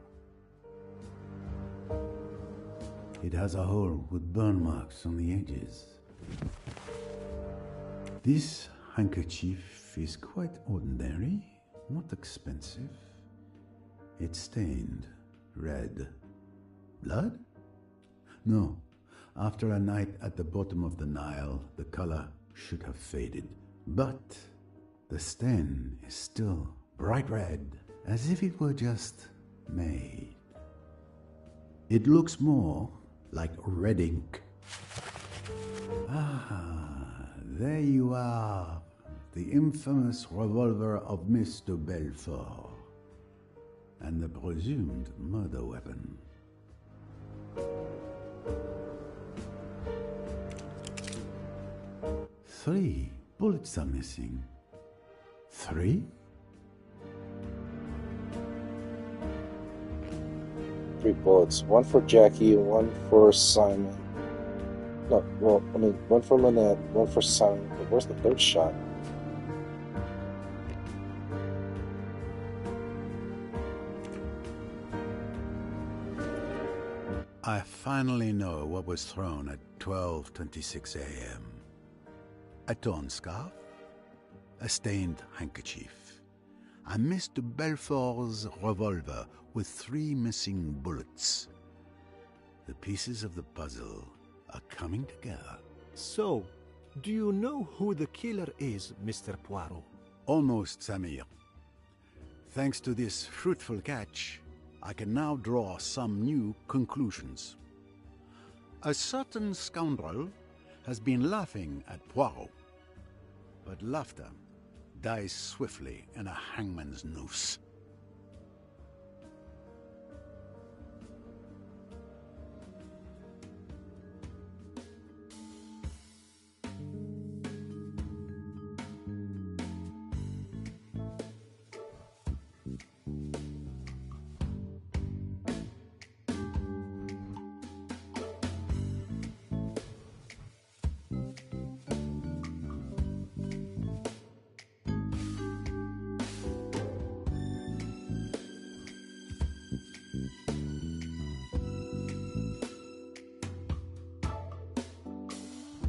It has a hole with burn marks on the edges. This handkerchief is quite ordinary, not expensive. It's stained red. Blood? No. After a night at the bottom of the Nile, the color should have faded. But the stain is still bright red, as if it were just made. It looks more like red ink. Ah, there you are. The infamous revolver of Mr. Belfort, and the presumed murder weapon. Three bullets are missing. 3? 3 bullets. 1 for Jackie, 1 for Simon. No, well, I mean, 1 for Linnet, 1 for Simon. But where's the 3rd shot? I finally know what was thrown at 12:26 a.m. A torn scarf, a stained handkerchief, and Mr. Belfort's revolver with 3 missing bullets. The pieces of the puzzle are coming together. So, do you know who the killer is, Mr. Poirot? Almost, Samir. Thanks to this fruitful catch, I can now draw some new conclusions. A certain scoundrel has been laughing at Poirot, but laughter dies swiftly in a hangman's noose.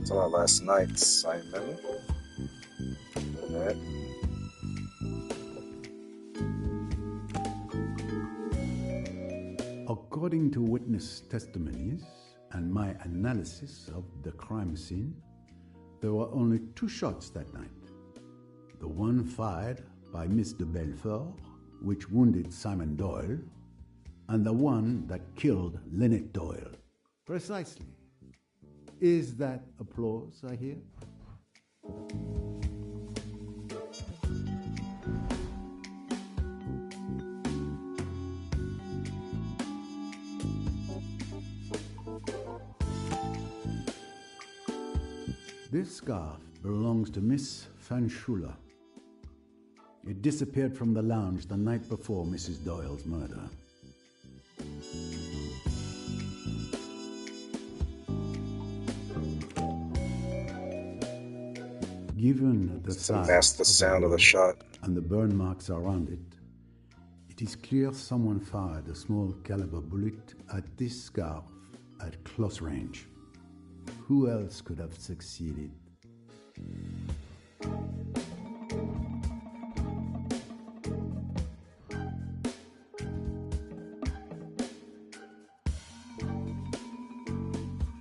Saw it last night, Simon. Linnet. According to witness testimonies and my analysis of the crime scene, there were only 2 shots that night. The one fired by Mr. Belfort, which wounded Simon Doyle, and the one that killed Linnet Doyle. Precisely. Is that applause I hear? This scarf belongs to Miss Van Schuyler. It disappeared from the lounge the night before Mrs. Doyle's murder. Given the size mask the sound of the shot and the burn marks around it, it is clear someone fired a small caliber bullet at this scarf at close range. Who else could have succeeded?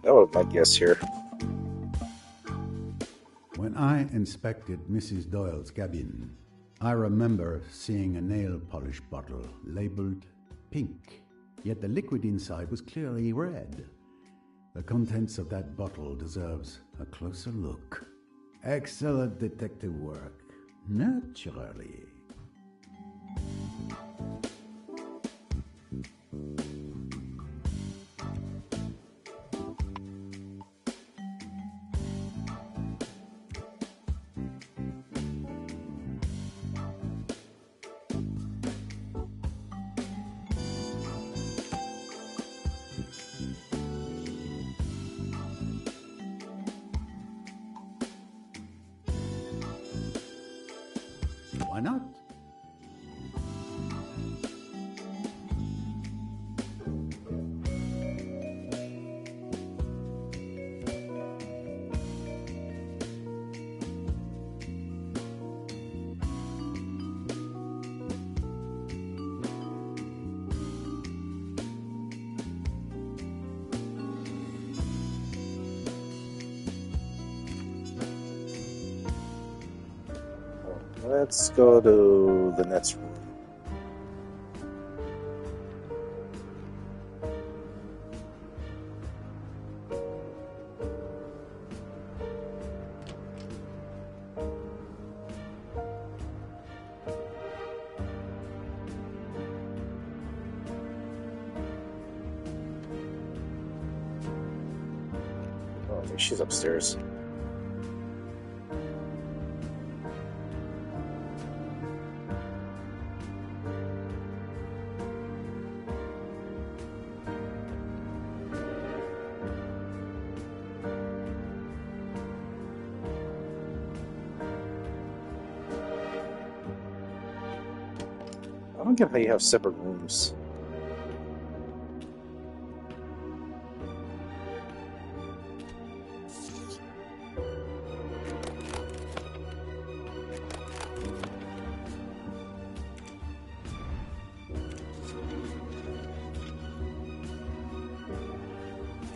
That was my guess here. When I inspected Mrs. Doyle's cabin, I remember seeing a nail polish bottle labeled pink, yet the liquid inside was clearly red. The contents of that bottle deserves a closer look. Excellent detective work, naturally. Why not? Let's go to the next room. Oh, I think she's upstairs. I don't get how you have separate rooms.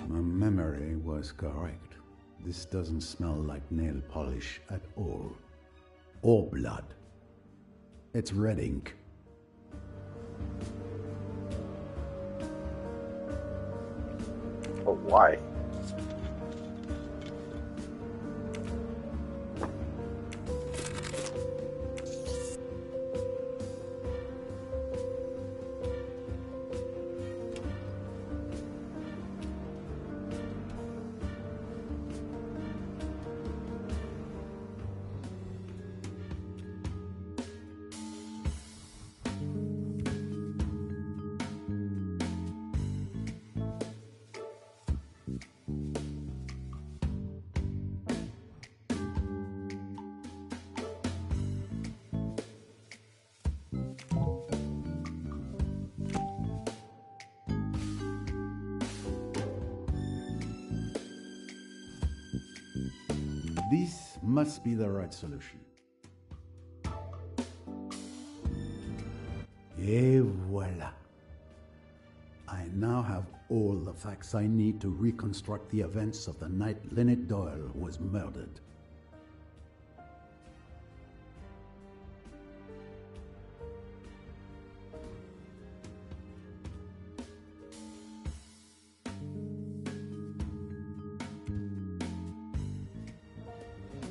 My memory was correct. This doesn't smell like nail polish at all. Or blood. It's red ink. Oh, why? This must be the right solution. Et voila. I now have all the facts I need to reconstruct the events of the night Linnet Doyle was murdered.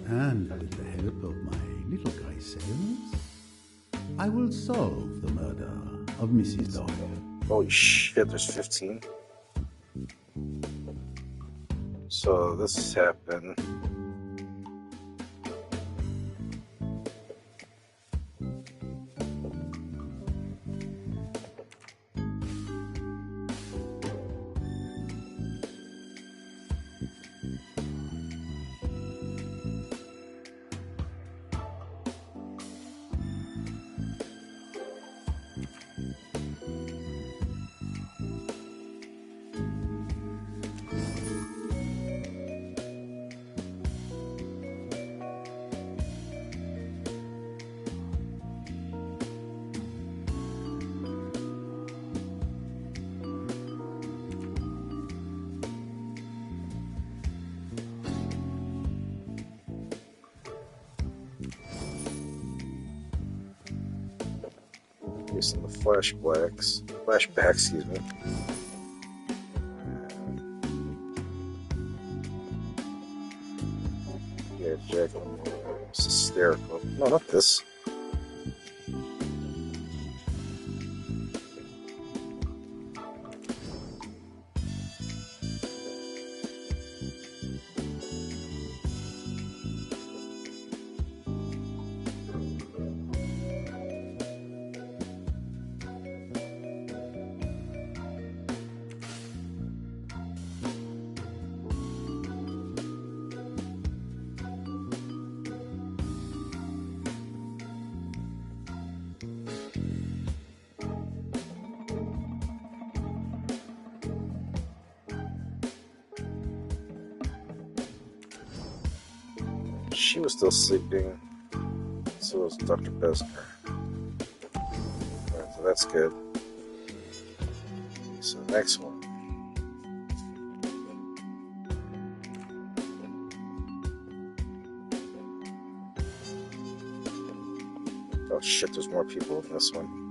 And with the help of my little grey cells, I will solve the murder of Mrs. Doyle. Holy shit, there's 15. So this happened. Focus on the flashback, excuse me. Yeah, Jacqueline was hysterical. No, not this. She was still sleeping. So was Dr. Besner. Alright, so that's good. So next one. Oh shit, there's more people in this one.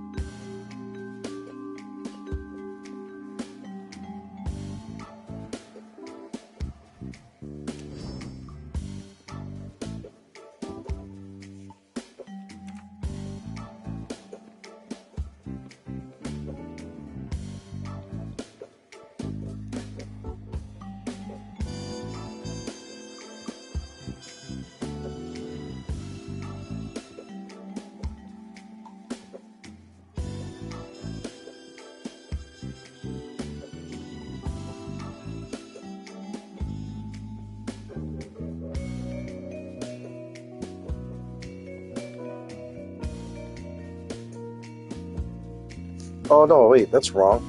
Oh no, wait, that's wrong.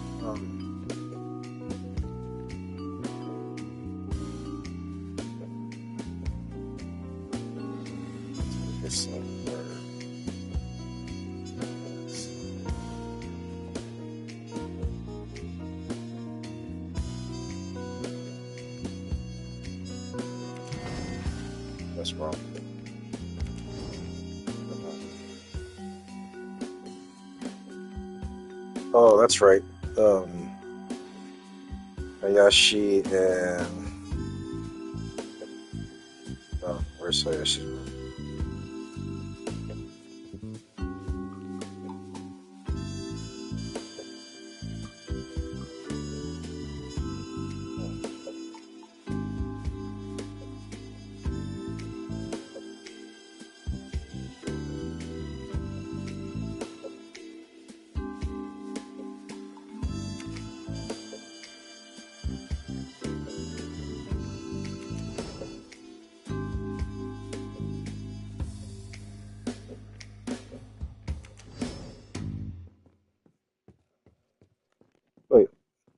That's wrong. Oh, that's right. Hayashi and where's Hayashi? Wait,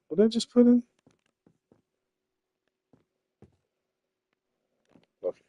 what did I just put in? Okay.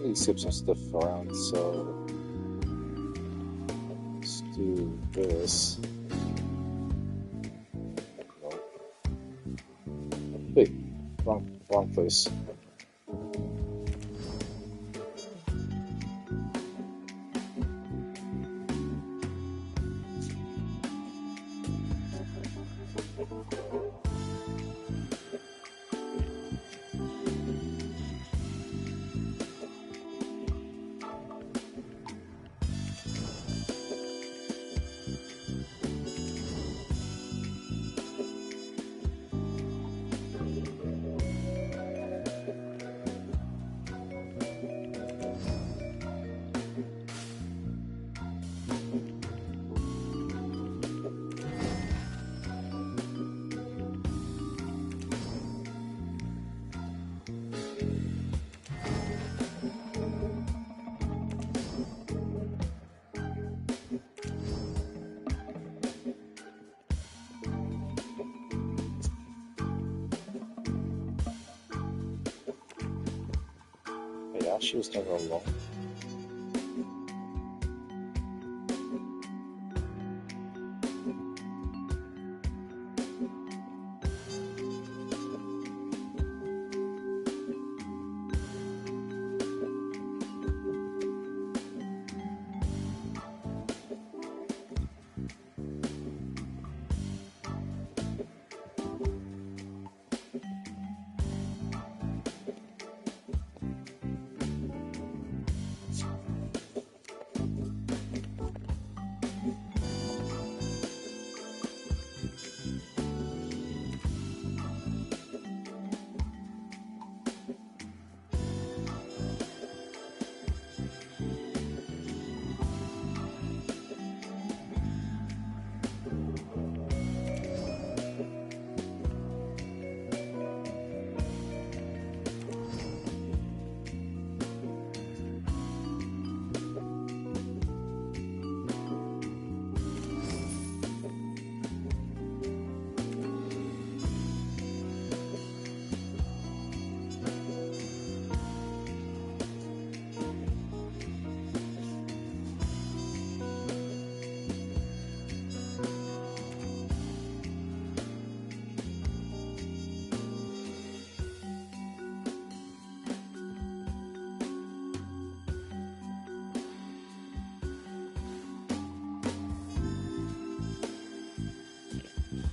need to skip some stuff around, so let's do this. No. Wait, wrong place. Yeah, she was never alone.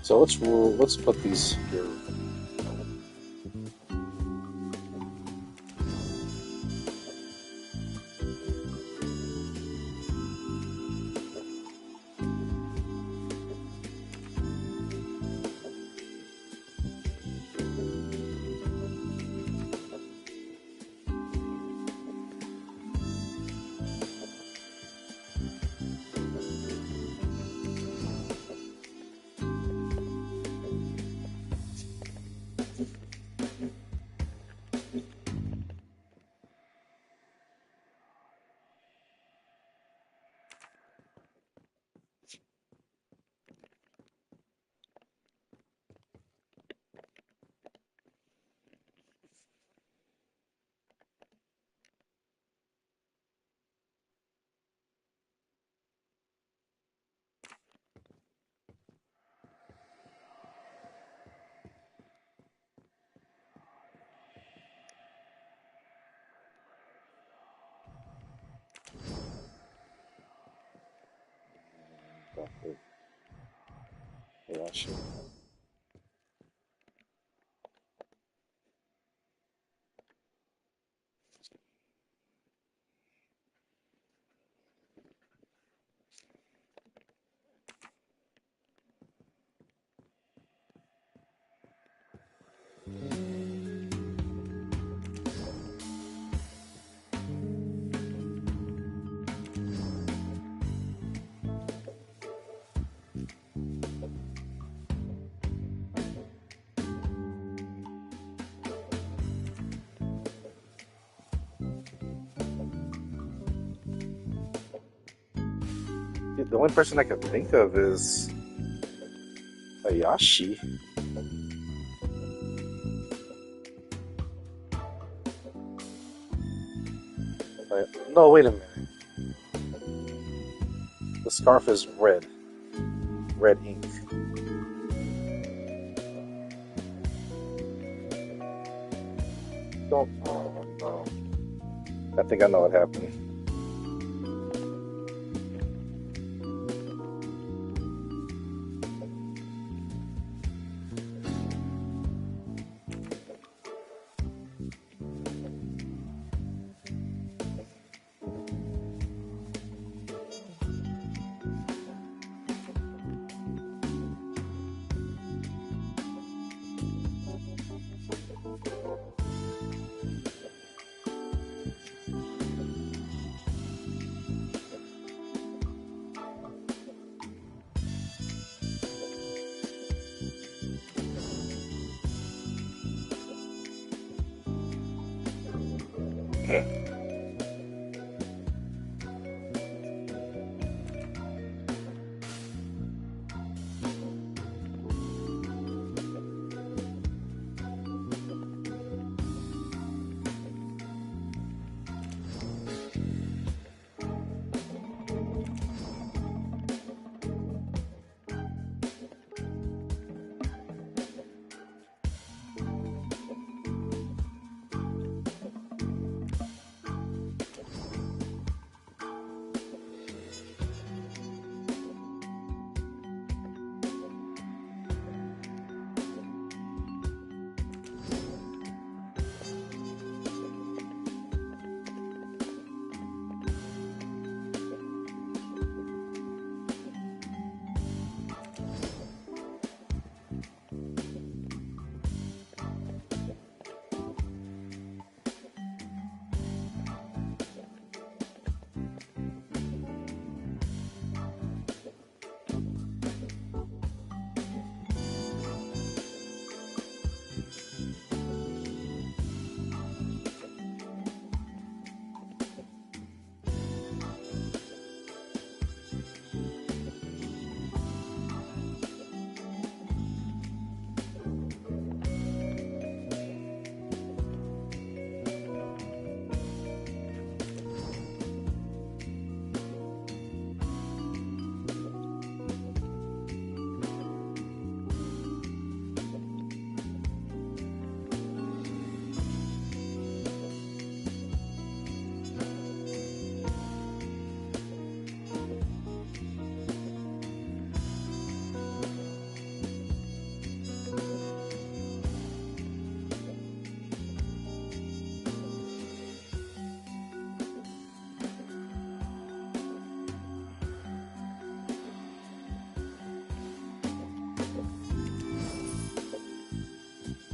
So let's put these here. Yeah, sure. The only person I can think of is Hayashi. No, wait a minute. The scarf is red. Red ink. Don't. Oh, no. I think I know what happened.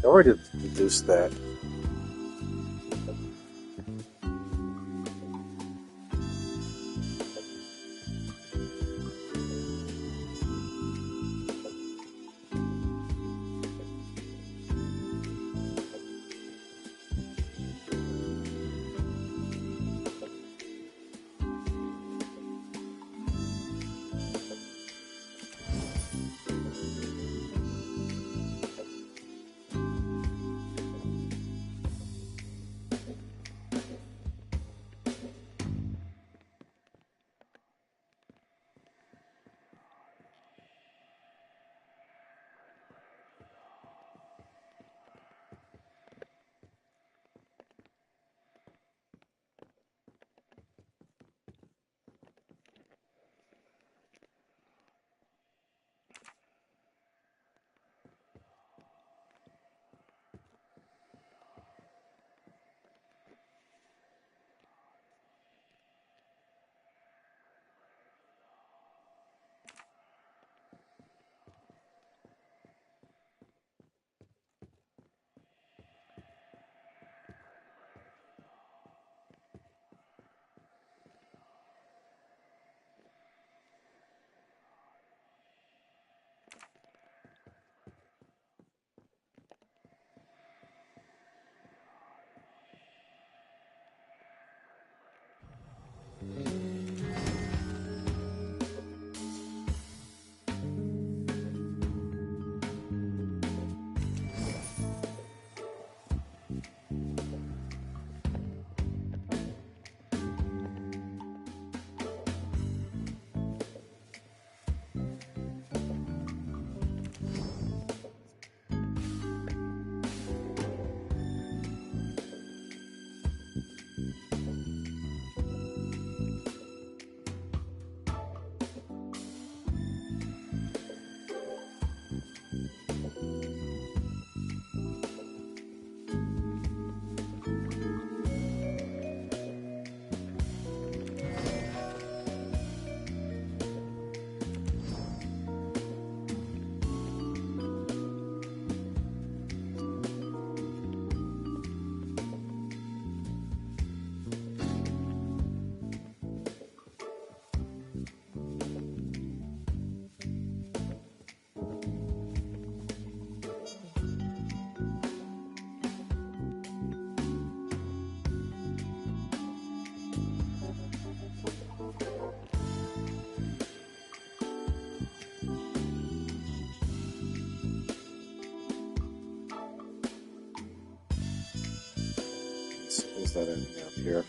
I already deduced that. Is that anything up here?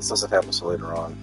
This doesn't happen until later on.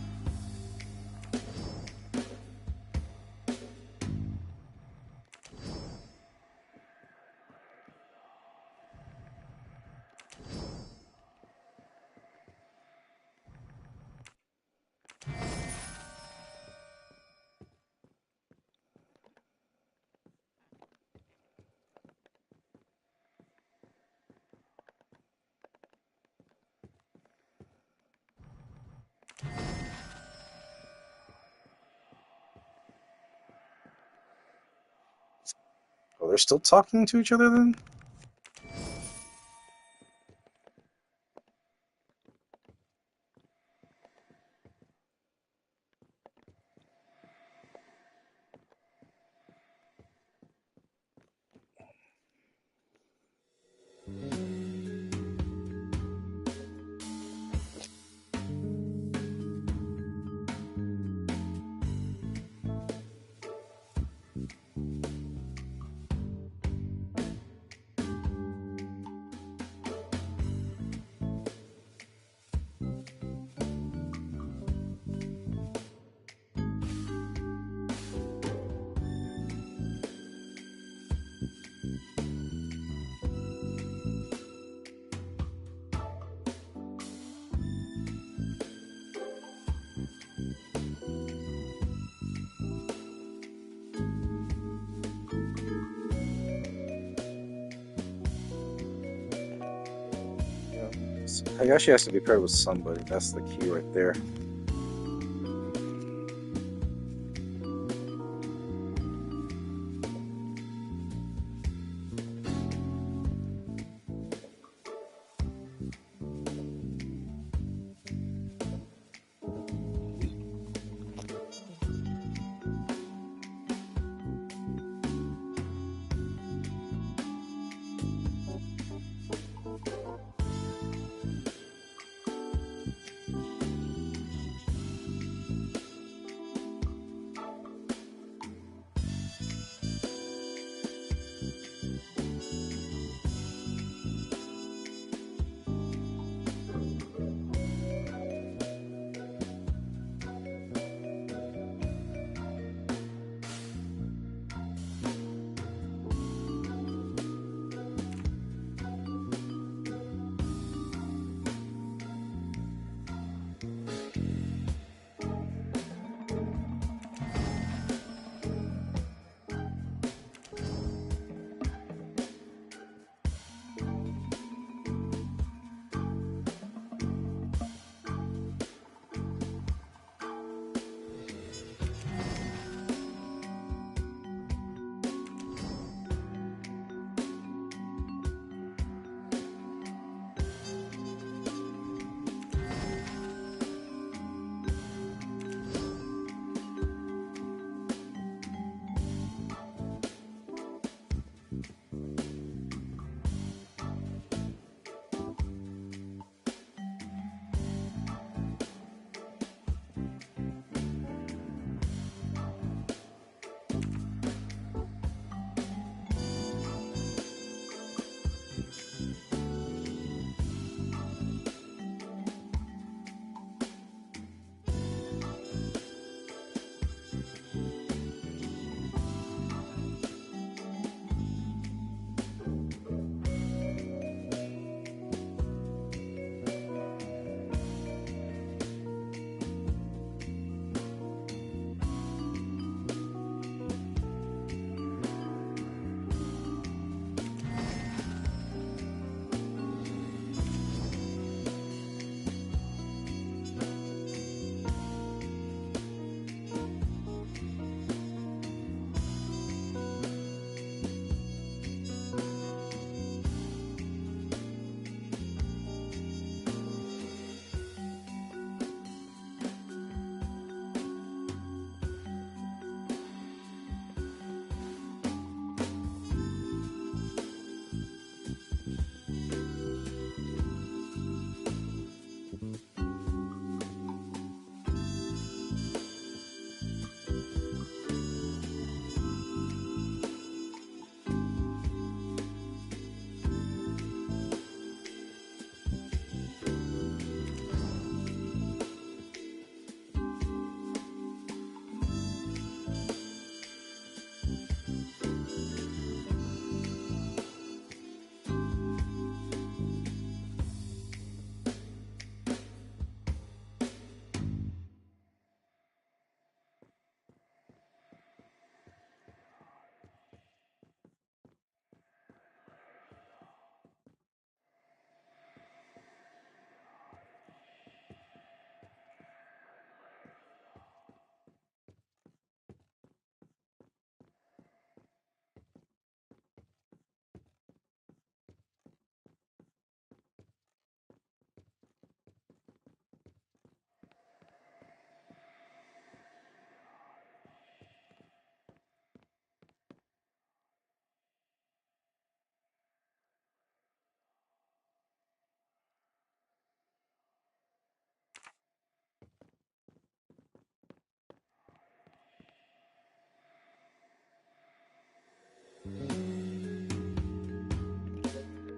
Oh, they're still talking to each other then? Hayashi has to be paired with somebody. That's the key right there.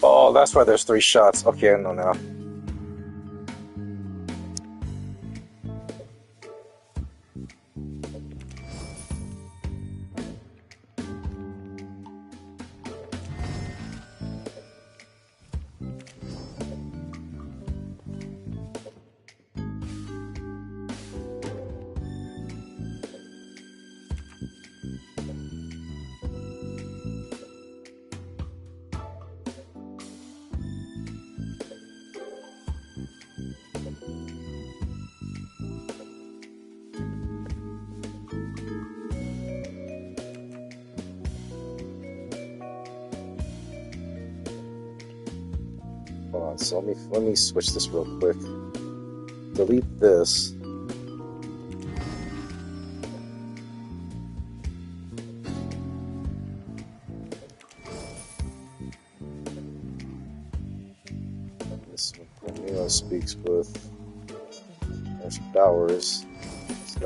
Oh, that's why there's 3 shots. Okay, I know now. Hold on, so let me switch this real quick. Delete this. This is what Nile speaks with. There's Bowers. So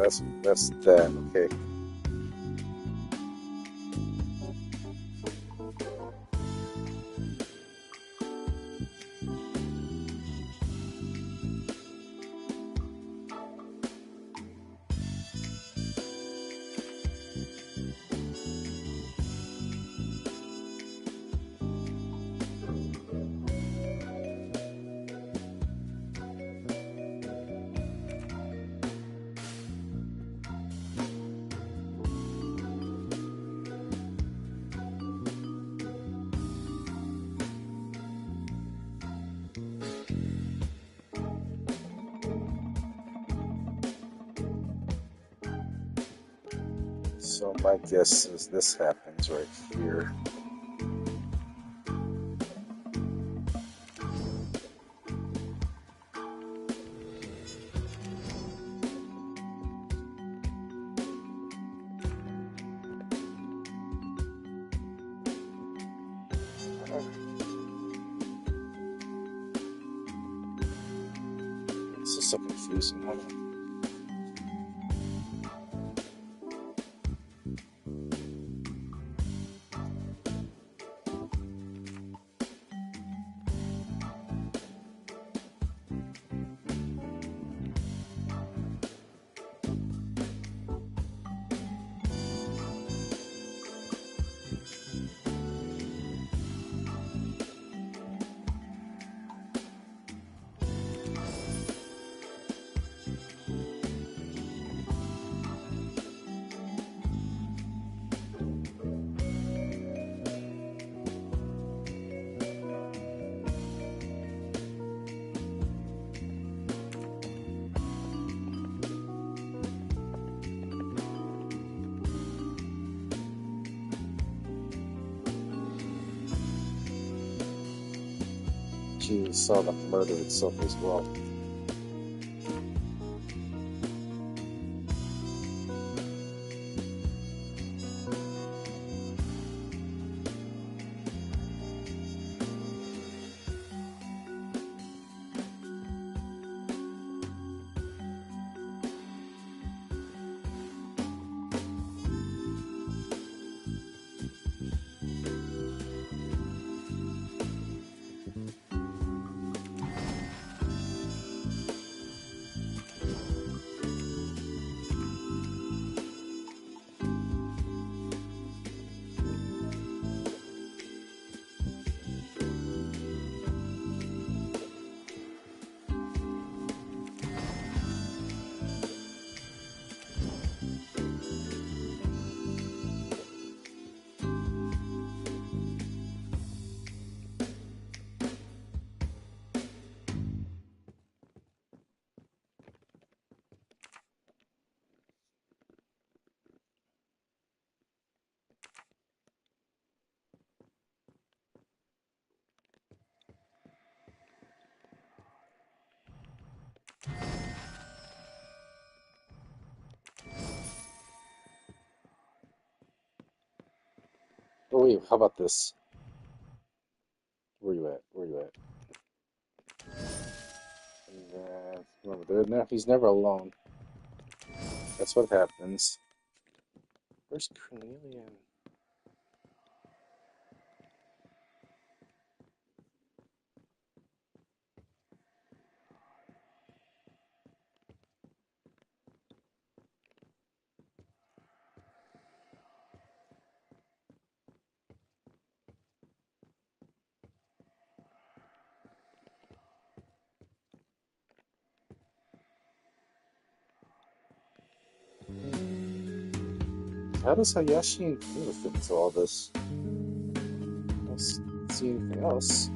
that's that. Okay. So my guess is this happens right here. This is so confusing. Hold on. She saw the murder itself as well. Oh wait, how about this? Where you at? Where you at? And, remember, he's never alone. That's what happens. Where's Cornelian? how does Hayashi and Karnak fit into all this? I don't see anything else.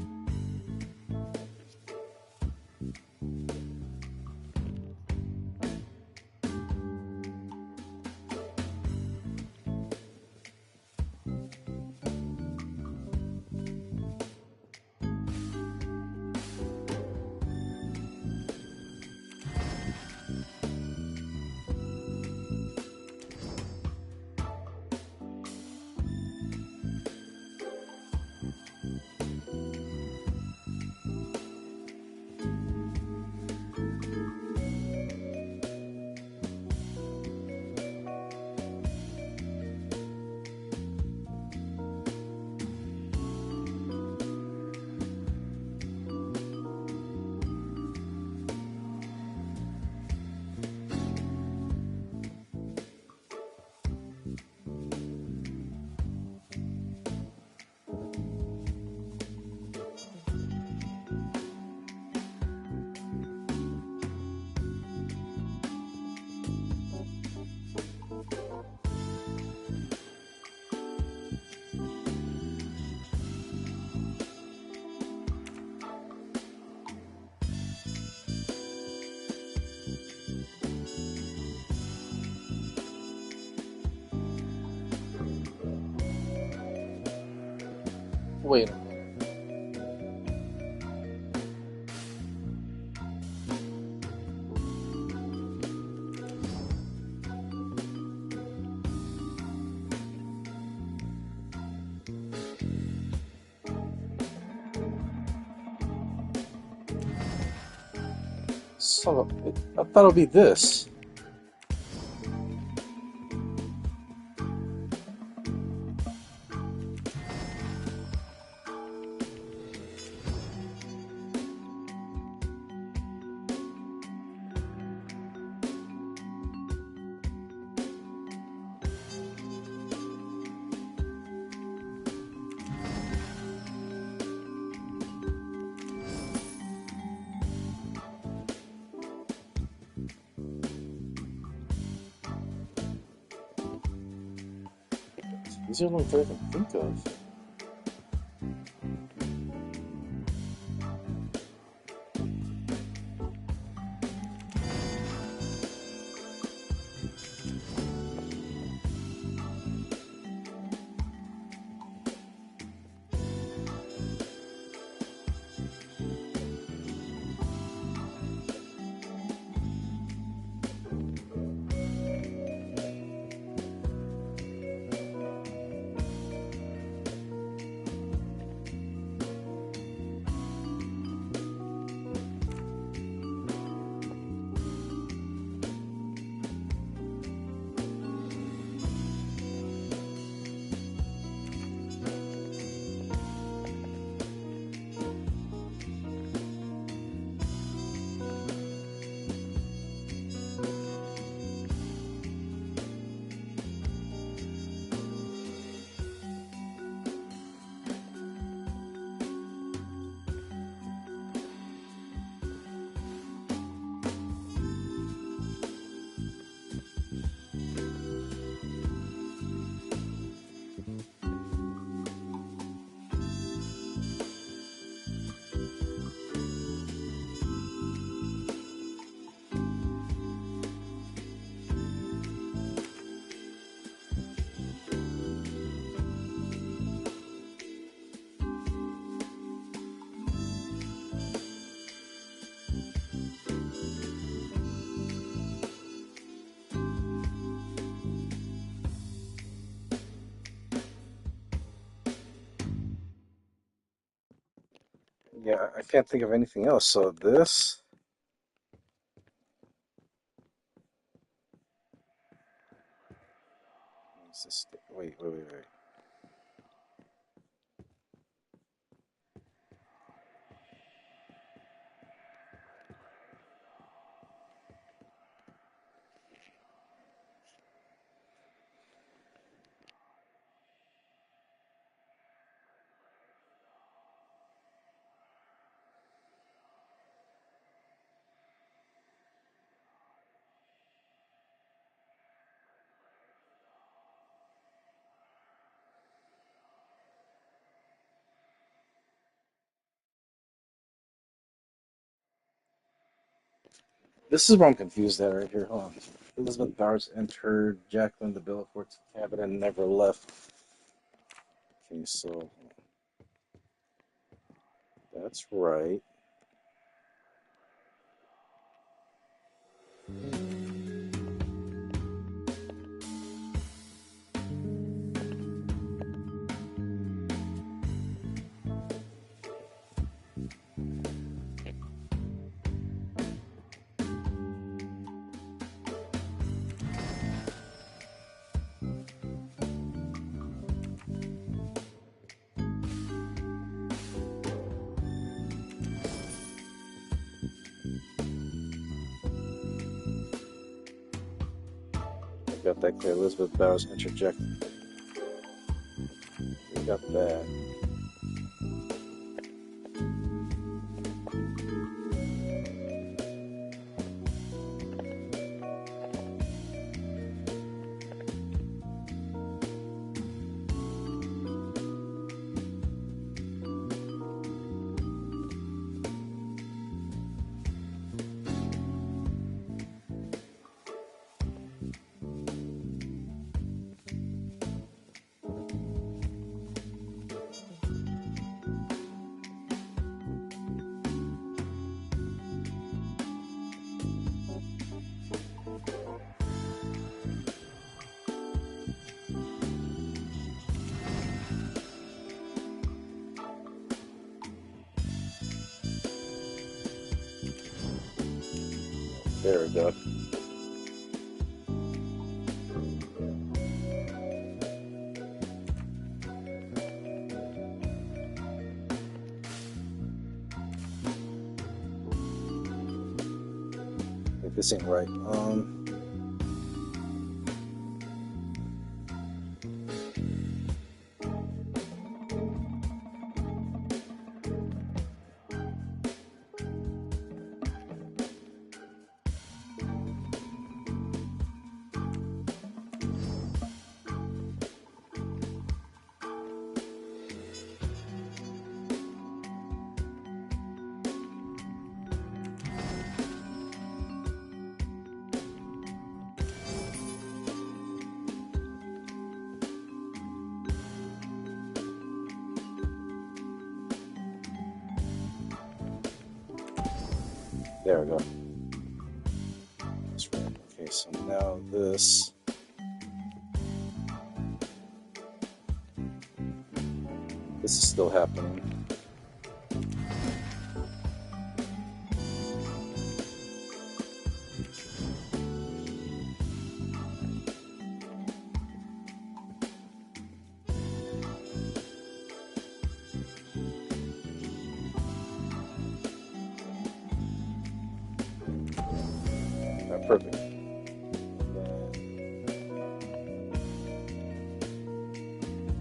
Wait a minute. So, I thought it would be this. These are the only things I can think of. Yeah, I can't think of anything else. So this. Wait. This is where I'm confused at right here. Hold on. Elizabeth Bowers entered Jacqueline de Bellefort's cabin and never left. Okay, so that's right. Got that clear. Elizabeth Bowers interject. We got that. There we go. Wait, this ain't right. There we go. That's right. Okay, so now this. This is still happening. Perfect.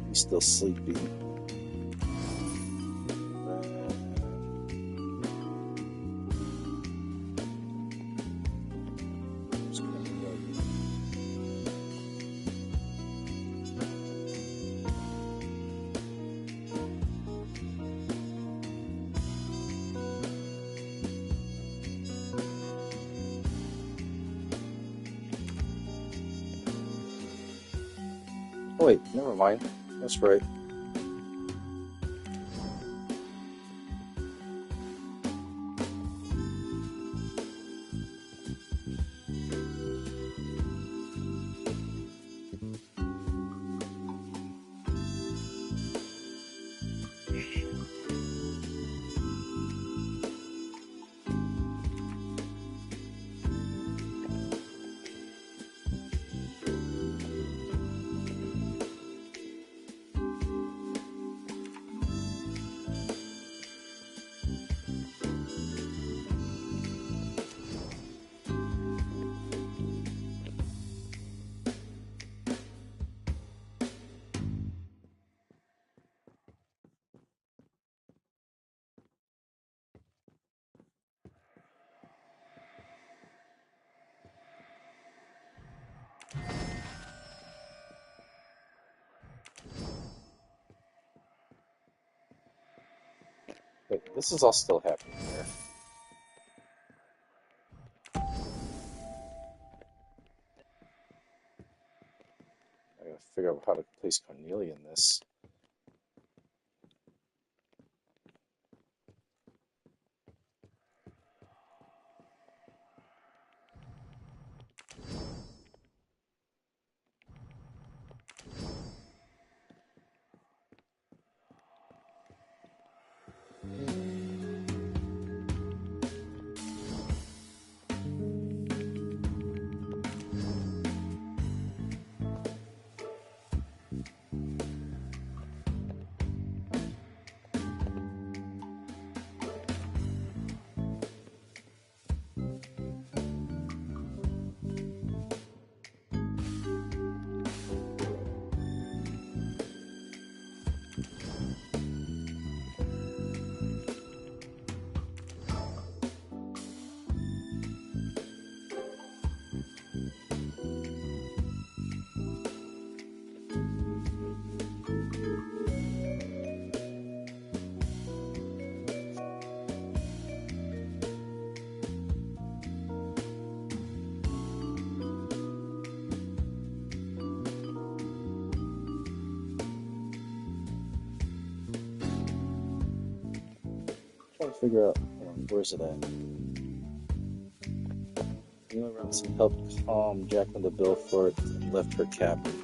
He's still sleepy. Oh wait, never mind. That's right. Wait, this is all still happening here. to figure out how to place Cornelia in this. Trying to figure out, where's it at? Neil Robinson helped calm Jacqueline de Belfort and left her captive.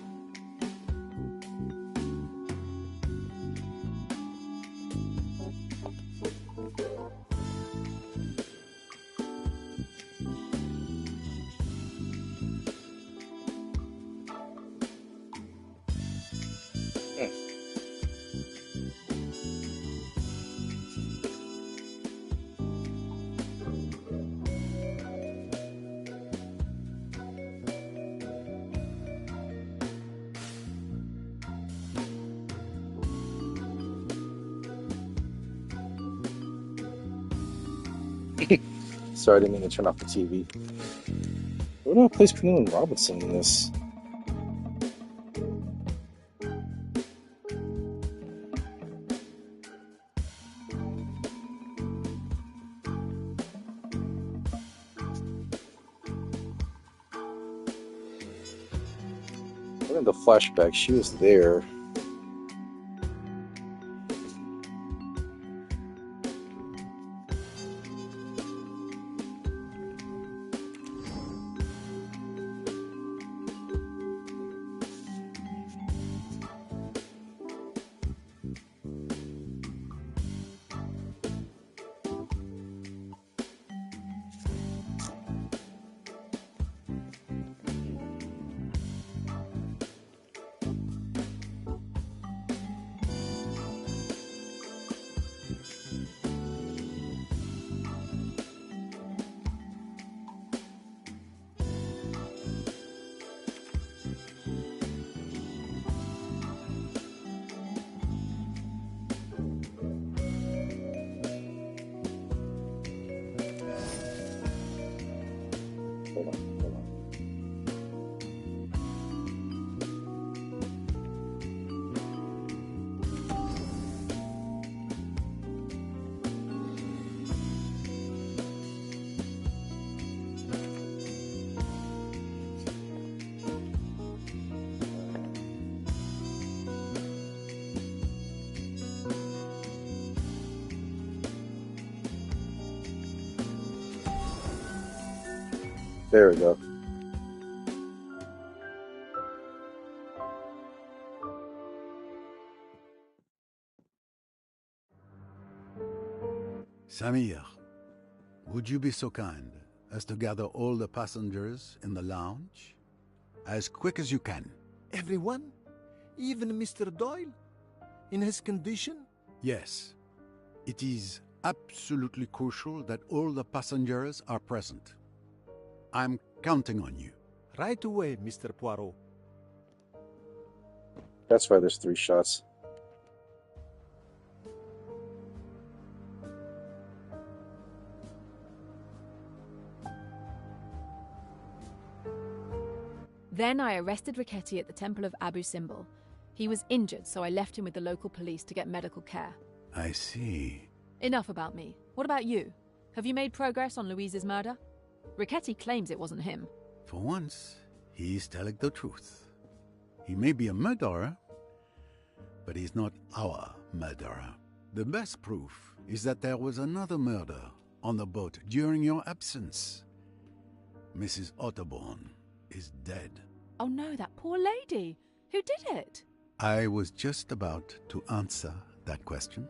Sorry, I didn't mean to turn off the TV. Where do I place Cornelia and Robinson in this? In the flashback, she was there. Hold on. There we go. Samir, would you be so kind as to gather all the passengers in the lounge? As quick as you can. Everyone? Even Mr. Doyle? In his condition? Yes. It is absolutely crucial that all the passengers are present. I'm counting on you. Right away, Mr. Poirot. That's why there's 3 shots. Then I arrested Riquetti at the Temple of Abu Simbel. He was injured, so I left him with the local police to get medical care. I see. Enough about me. What about you? Have you made progress on Louise's murder? Riquetti claims it wasn't him. For once, he's telling the truth. He may be a murderer, but he's not our murderer. The best proof is that there was another murder on the boat during your absence. Mrs. Otterborn is dead. Oh no, that poor lady. Who did it? I was just about to answer that question.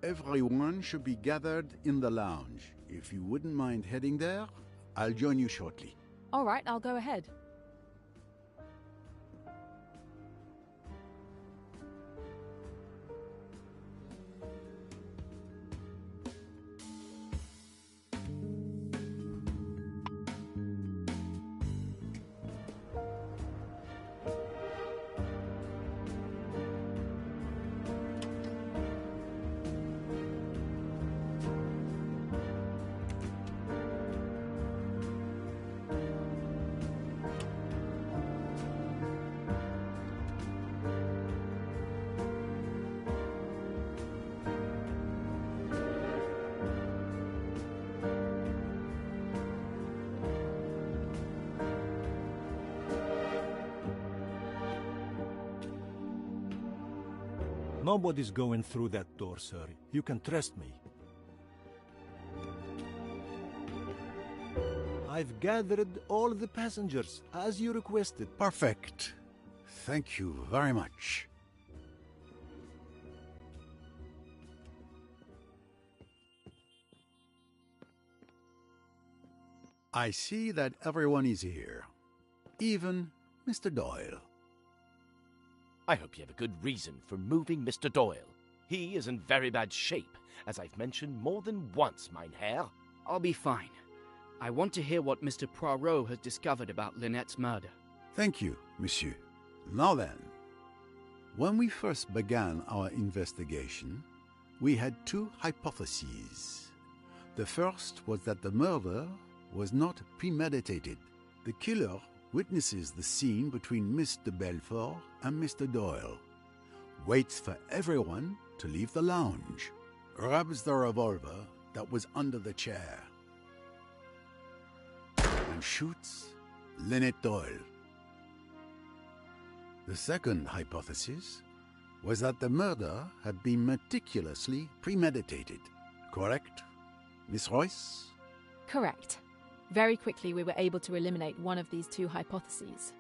Everyone should be gathered in the lounge. If you wouldn't mind heading there, I'll join you shortly. All right, I'll go ahead. Nobody's going through that door, sir. You can trust me. I've gathered all the passengers, as you requested. Perfect. Thank you very much. I see that everyone is here. Even Mr. Doyle. I hope you have a good reason for moving Mr. Doyle. He is in very bad shape, as I've mentioned more than once, mein Herr. I'll be fine. I want to hear what Mr. Poirot has discovered about Linnet's murder. Thank you, monsieur. Now then, when we first began our investigation, we had two hypotheses. The first was that the murder was not premeditated. The killer witnesses the scene between Mr. Belfort and Mr. Doyle, waits for everyone to leave the lounge, grabs the revolver that was under the chair, and shoots Linnet Doyle. The second hypothesis was that the murder had been meticulously premeditated. Correct, Miss Royce? Correct. Very quickly we were able to eliminate one of these two hypotheses.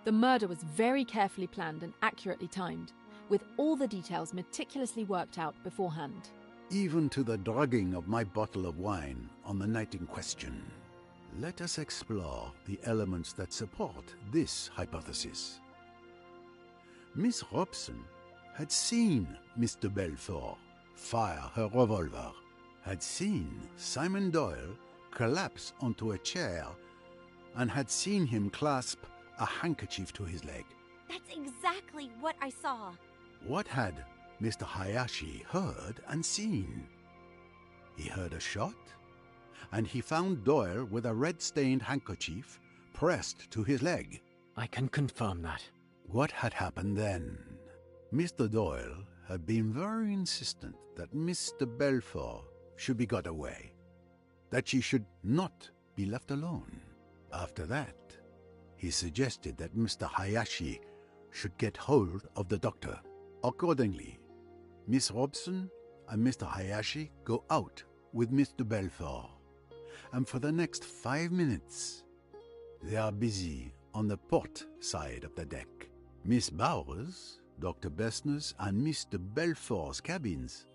The murder was very carefully planned and accurately timed, with all the details meticulously worked out beforehand. Even to the drugging of my bottle of wine on the night in question. Let us explore the elements that support this hypothesis. Miss Robson had seen Mr. Belfort fire her revolver, had seen Simon Doyle collapse onto a chair, and had seen him clasp a handkerchief to his leg. That's exactly what I saw. What had Mr. Hayashi heard and seen? He heard a shot, and he found Doyle with a red-stained handkerchief pressed to his leg. I can confirm that. What had happened then? Mr. Doyle had been very insistent that Mr. Belfort should be got away, that she should not be left alone. After that, he suggested that Mr. Hayashi should get hold of the doctor. Accordingly, Miss Robson and Mr. Hayashi go out with Mr. Belfort, and for the next 5 minutes, they are busy on the port side of the deck. Miss Bowers, Dr. Bessner's, and Mr. Belfort's cabins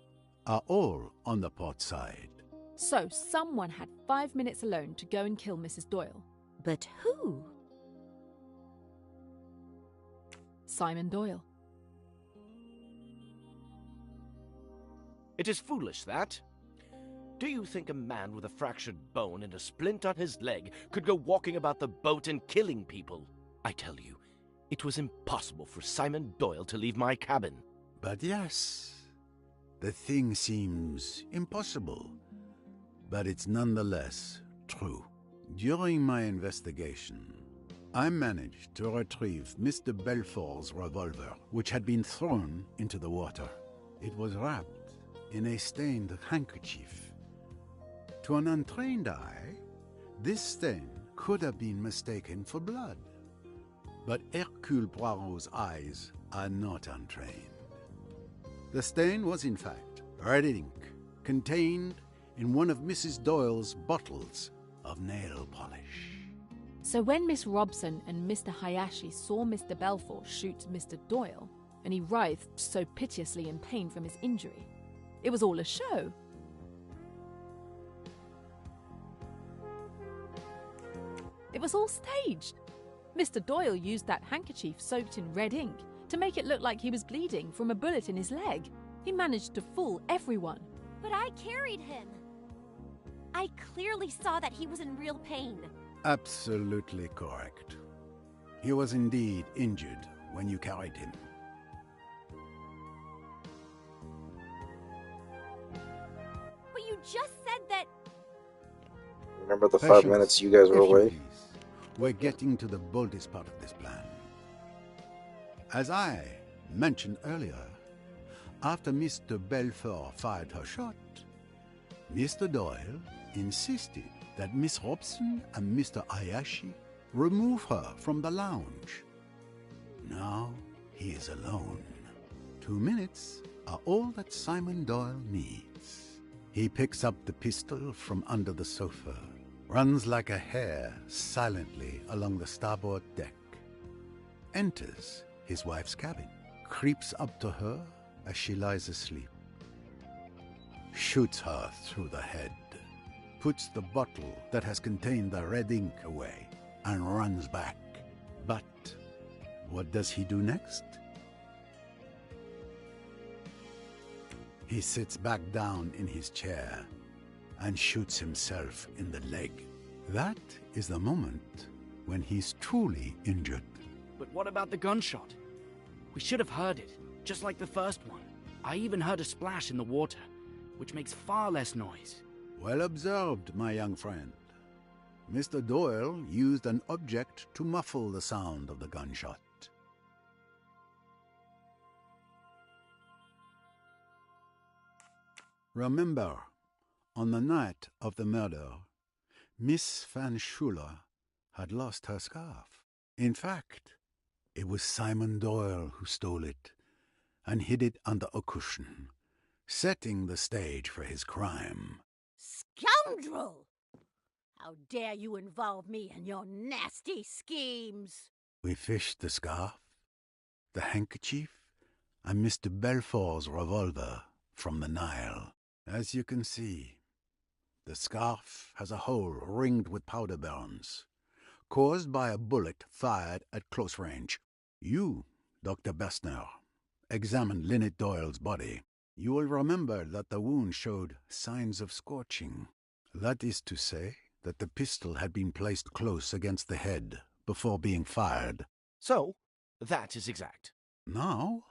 are all on the port side. So someone had 5 minutes alone to go and kill Mrs. Doyle. But who? Simon Doyle. It is foolish, that. Do you think a man with a fractured bone and a splint on his leg could go walking about the boat and killing people? I tell you, it was impossible for Simon Doyle to leave my cabin. But yes, the thing seems impossible, but it's nonetheless true. During my investigation, I managed to retrieve Mr. Belfort's revolver, which had been thrown into the water. It was wrapped in a stained handkerchief. To an untrained eye, this stain could have been mistaken for blood. But Hercule Poirot's eyes are not untrained. The stain was in fact red ink contained in one of Mrs. Doyle's bottles of nail polish. So when Miss Robson and Mr. Hayashi saw Mr. Belfort shoot Mr. Doyle, and he writhed so piteously in pain from his injury, it was all a show. It was all staged. Mr. Doyle used that handkerchief soaked in red ink to make it look like he was bleeding from a bullet in his leg. He managed to fool everyone. But I carried him. I clearly saw that he was in real pain. Absolutely correct. He was indeed injured when you carried him. But you just said that... Remember the 5 Patience, minutes you guys were if you away? please. We're getting to the boldest part of this plan. As I mentioned earlier, after Mr. Belfort fired her shot, Mr. Doyle insisted that Miss Robson and Mr. Hayashi remove her from the lounge. Now he is alone. 2 minutes are all that Simon Doyle needs. He picks up the pistol from under the sofa, runs like a hare silently along the starboard deck, enters his wife's cabin, creeps up to her as she lies asleep, shoots her through the head, puts the bottle that has contained the red ink away, and runs back. But what does he do next? He sits back down in his chair and shoots himself in the leg. That is the moment when he's truly injured. But what about the gunshot? We should have heard it, just like the first one. I even heard a splash in the water, which makes far less noise. Well observed, my young friend. Mr. Doyle used an object to muffle the sound of the gunshot. Remember, on the night of the murder, Miss Van Schuler had lost her scarf. In fact, it was Simon Doyle who stole it and hid it under a cushion, setting the stage for his crime. Scoundrel! How dare you involve me in your nasty schemes? We fished the scarf, the handkerchief, and Mr. Belfort's revolver from the Nile. As you can see, the scarf has a hole ringed with powder burns, caused by a bullet fired at close range. You, Dr. Bessner, examined Linnet Doyle's body. You will remember that the wound showed signs of scorching. That is to say that the pistol had been placed close against the head before being fired. So, that is exact. Now,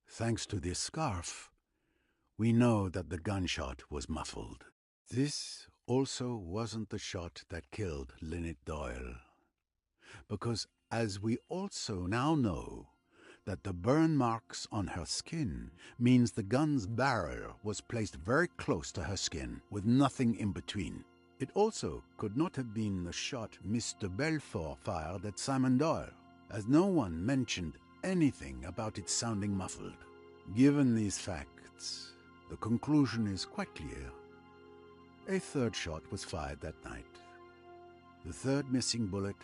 thanks to this scarf, we know that the gunshot was muffled. This also wasn't the shot that killed Linnet Doyle, because as we also now know that the burn marks on her skin means the gun's barrel was placed very close to her skin, with nothing in between. It also could not have been the shot Mr. Belfort fired at Simon Doyle, as no one mentioned anything about it sounding muffled. Given these facts, the conclusion is quite clear. A third shot was fired that night. The third missing bullet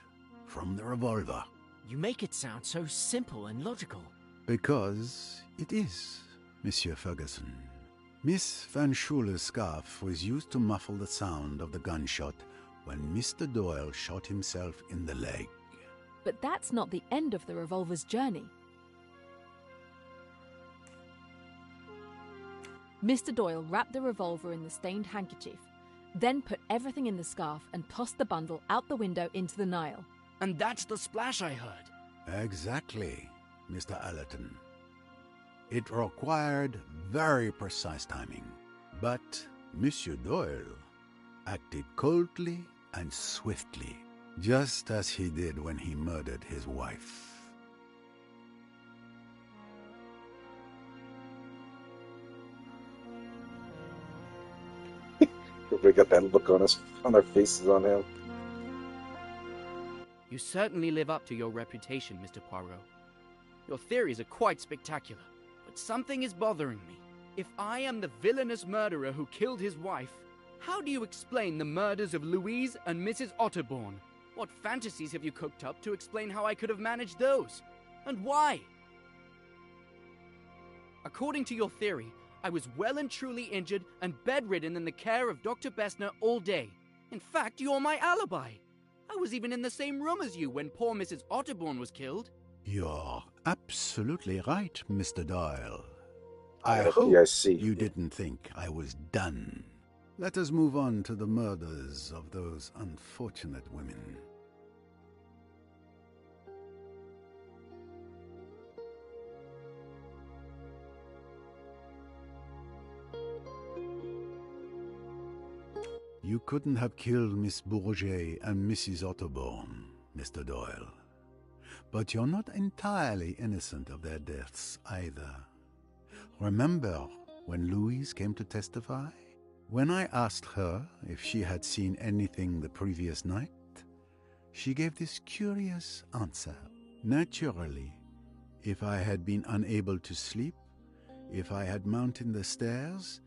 from the revolver. You make it sound so simple and logical. Because it is, Monsieur Ferguson. Miss Van Schuler's scarf was used to muffle the sound of the gunshot when Mr. Doyle shot himself in the leg. But that's not the end of the revolver's journey. Mr. Doyle wrapped the revolver in the stained handkerchief, then put everything in the scarf and tossed the bundle out the window into the Nile. And that's the splash I heard. Exactly, Mr. Allerton. It required very precise timing, but Monsieur Doyle acted coldly and swiftly, just as he did when he murdered his wife. Everybody got that look on their faces on him. You certainly live up to your reputation, Mr. Poirot. Your theories are quite spectacular, but something is bothering me. If I am the villainous murderer who killed his wife, how do you explain the murders of Louise and Mrs. Otterbourne? What fantasies have you cooked up to explain how I could have managed those? And why? According to your theory, I was well and truly injured and bedridden in the care of Dr. Bessner all day. In fact, you're my alibi. I was even in the same room as you when poor Mrs. Otterbourne was killed. You're absolutely right, Mr. Doyle. I hope hope you guys see. you didn't think I was done. Let us move on to the murders of those unfortunate women. You couldn't have killed Miss Bourget and Mrs. Otterbourne, Mr. Doyle. But you're not entirely innocent of their deaths either. Remember when Louise came to testify? When I asked her if she had seen anything the previous night, she gave this curious answer. Naturally, if I had been unable to sleep, if I had mounted the stairs,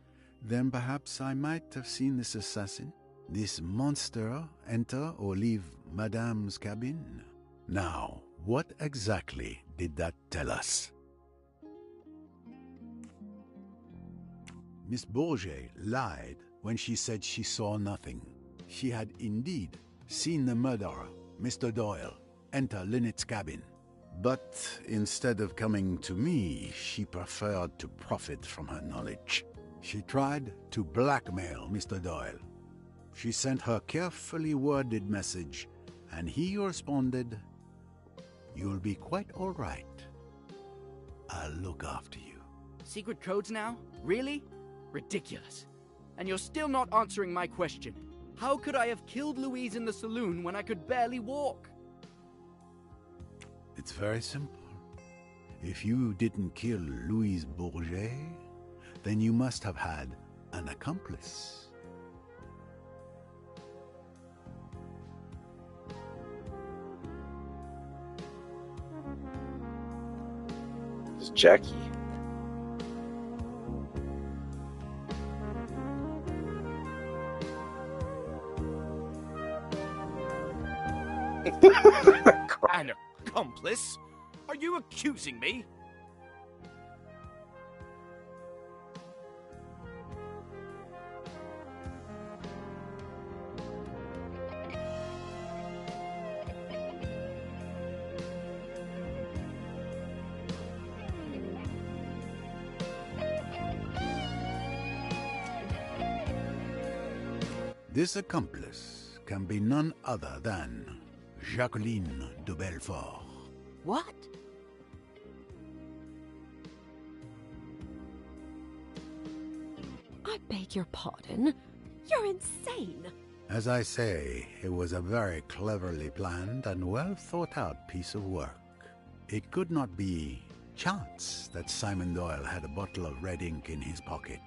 then perhaps I might have seen this assassin, this monster, enter or leave Madame's cabin. Now, what exactly did that tell us? Miss Bourget lied when she said she saw nothing. She had indeed seen the murderer, Mr. Doyle, enter Linnet's cabin. But instead of coming to me, she preferred to profit from her knowledge. She tried to blackmail Mr. Doyle. She sent her carefully worded message, and he responded, "You'll be quite all right. I'll look after you." Secret codes now? Really? Ridiculous. And you're still not answering my question. How could I have killed Louise in the saloon when I could barely walk? It's very simple. If you didn't kill Louise Bourget, then you must have had an accomplice. It's Jackie. An accomplice? Are you accusing me? This accomplice can be none other than Jacqueline de Belfort. What? I beg your pardon? You're insane! As I say, it was a very cleverly planned and well thought out piece of work. It could not be chance that Simon Doyle had a bottle of red ink in his pocket.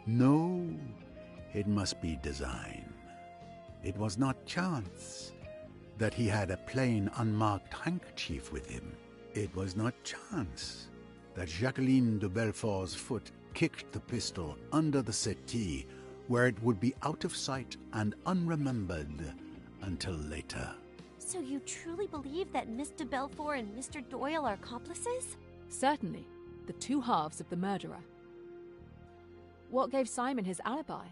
No, it must be design. It was not chance that he had a plain, unmarked handkerchief with him. It was not chance that Jacqueline de Belfort's foot kicked the pistol under the settee, where it would be out of sight and unremembered until later. So you truly believe that Miss de Belfort and Mr. Doyle are accomplices? Certainly, the two halves of the murderer. What gave Simon his alibi?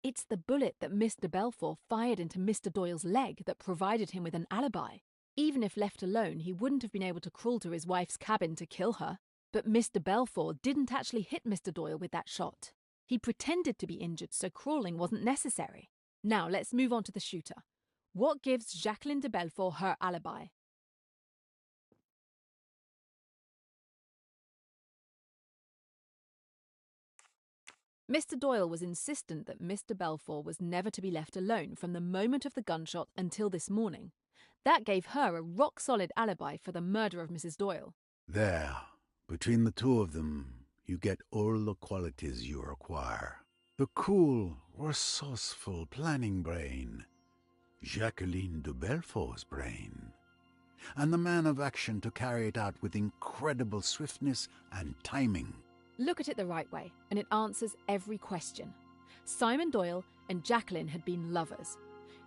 It's the bullet that Miss de Belfort fired into Mr. Doyle's leg that provided him with an alibi. Even if left alone, he wouldn't have been able to crawl to his wife's cabin to kill her. But Miss de Belfort didn't actually hit Mr. Doyle with that shot. He pretended to be injured, so crawling wasn't necessary. Now let's move on to the shooter. What gives Jacqueline de Belfort her alibi? Mr. Doyle was insistent that Mr. Belfour was never to be left alone from the moment of the gunshot until this morning. That gave her a rock-solid alibi for the murder of Mrs. Doyle. There, between the two of them, you get all the qualities you require. The cool, resourceful planning brain, Jacqueline de Belfort's brain, and the man of action to carry it out with incredible swiftness and timing. Look at it the right way, and it answers every question. Simon Doyle and Jacqueline had been lovers.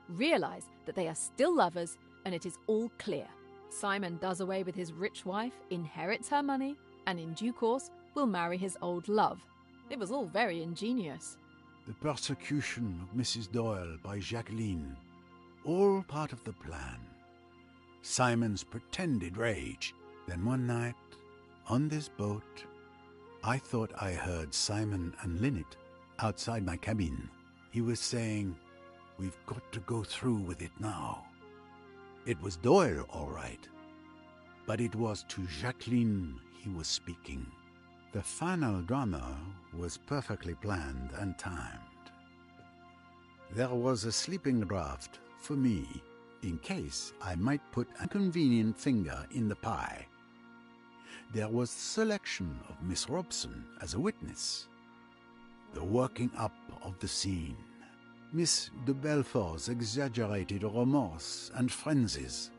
Realise that they are still lovers, and it is all clear. Simon does away with his rich wife, inherits her money, and in due course will marry his old love. It was all very ingenious. The persecution of Mrs. Doyle by Jacqueline, all part of the plan. Simon's pretended rage. Then one night, on this boat, I thought I heard Simon and Linnet outside my cabin. He was saying, "We've got to go through with it now." It was Doyle, all right, but it was to Jacqueline he was speaking. The final drama was perfectly planned and timed. There was a sleeping draught for me, in case I might put a convenient finger in the pie. There was the selection of Miss Robson as a witness, the working up of the scene, Miss de Belfort's exaggerated remorse and frenzies.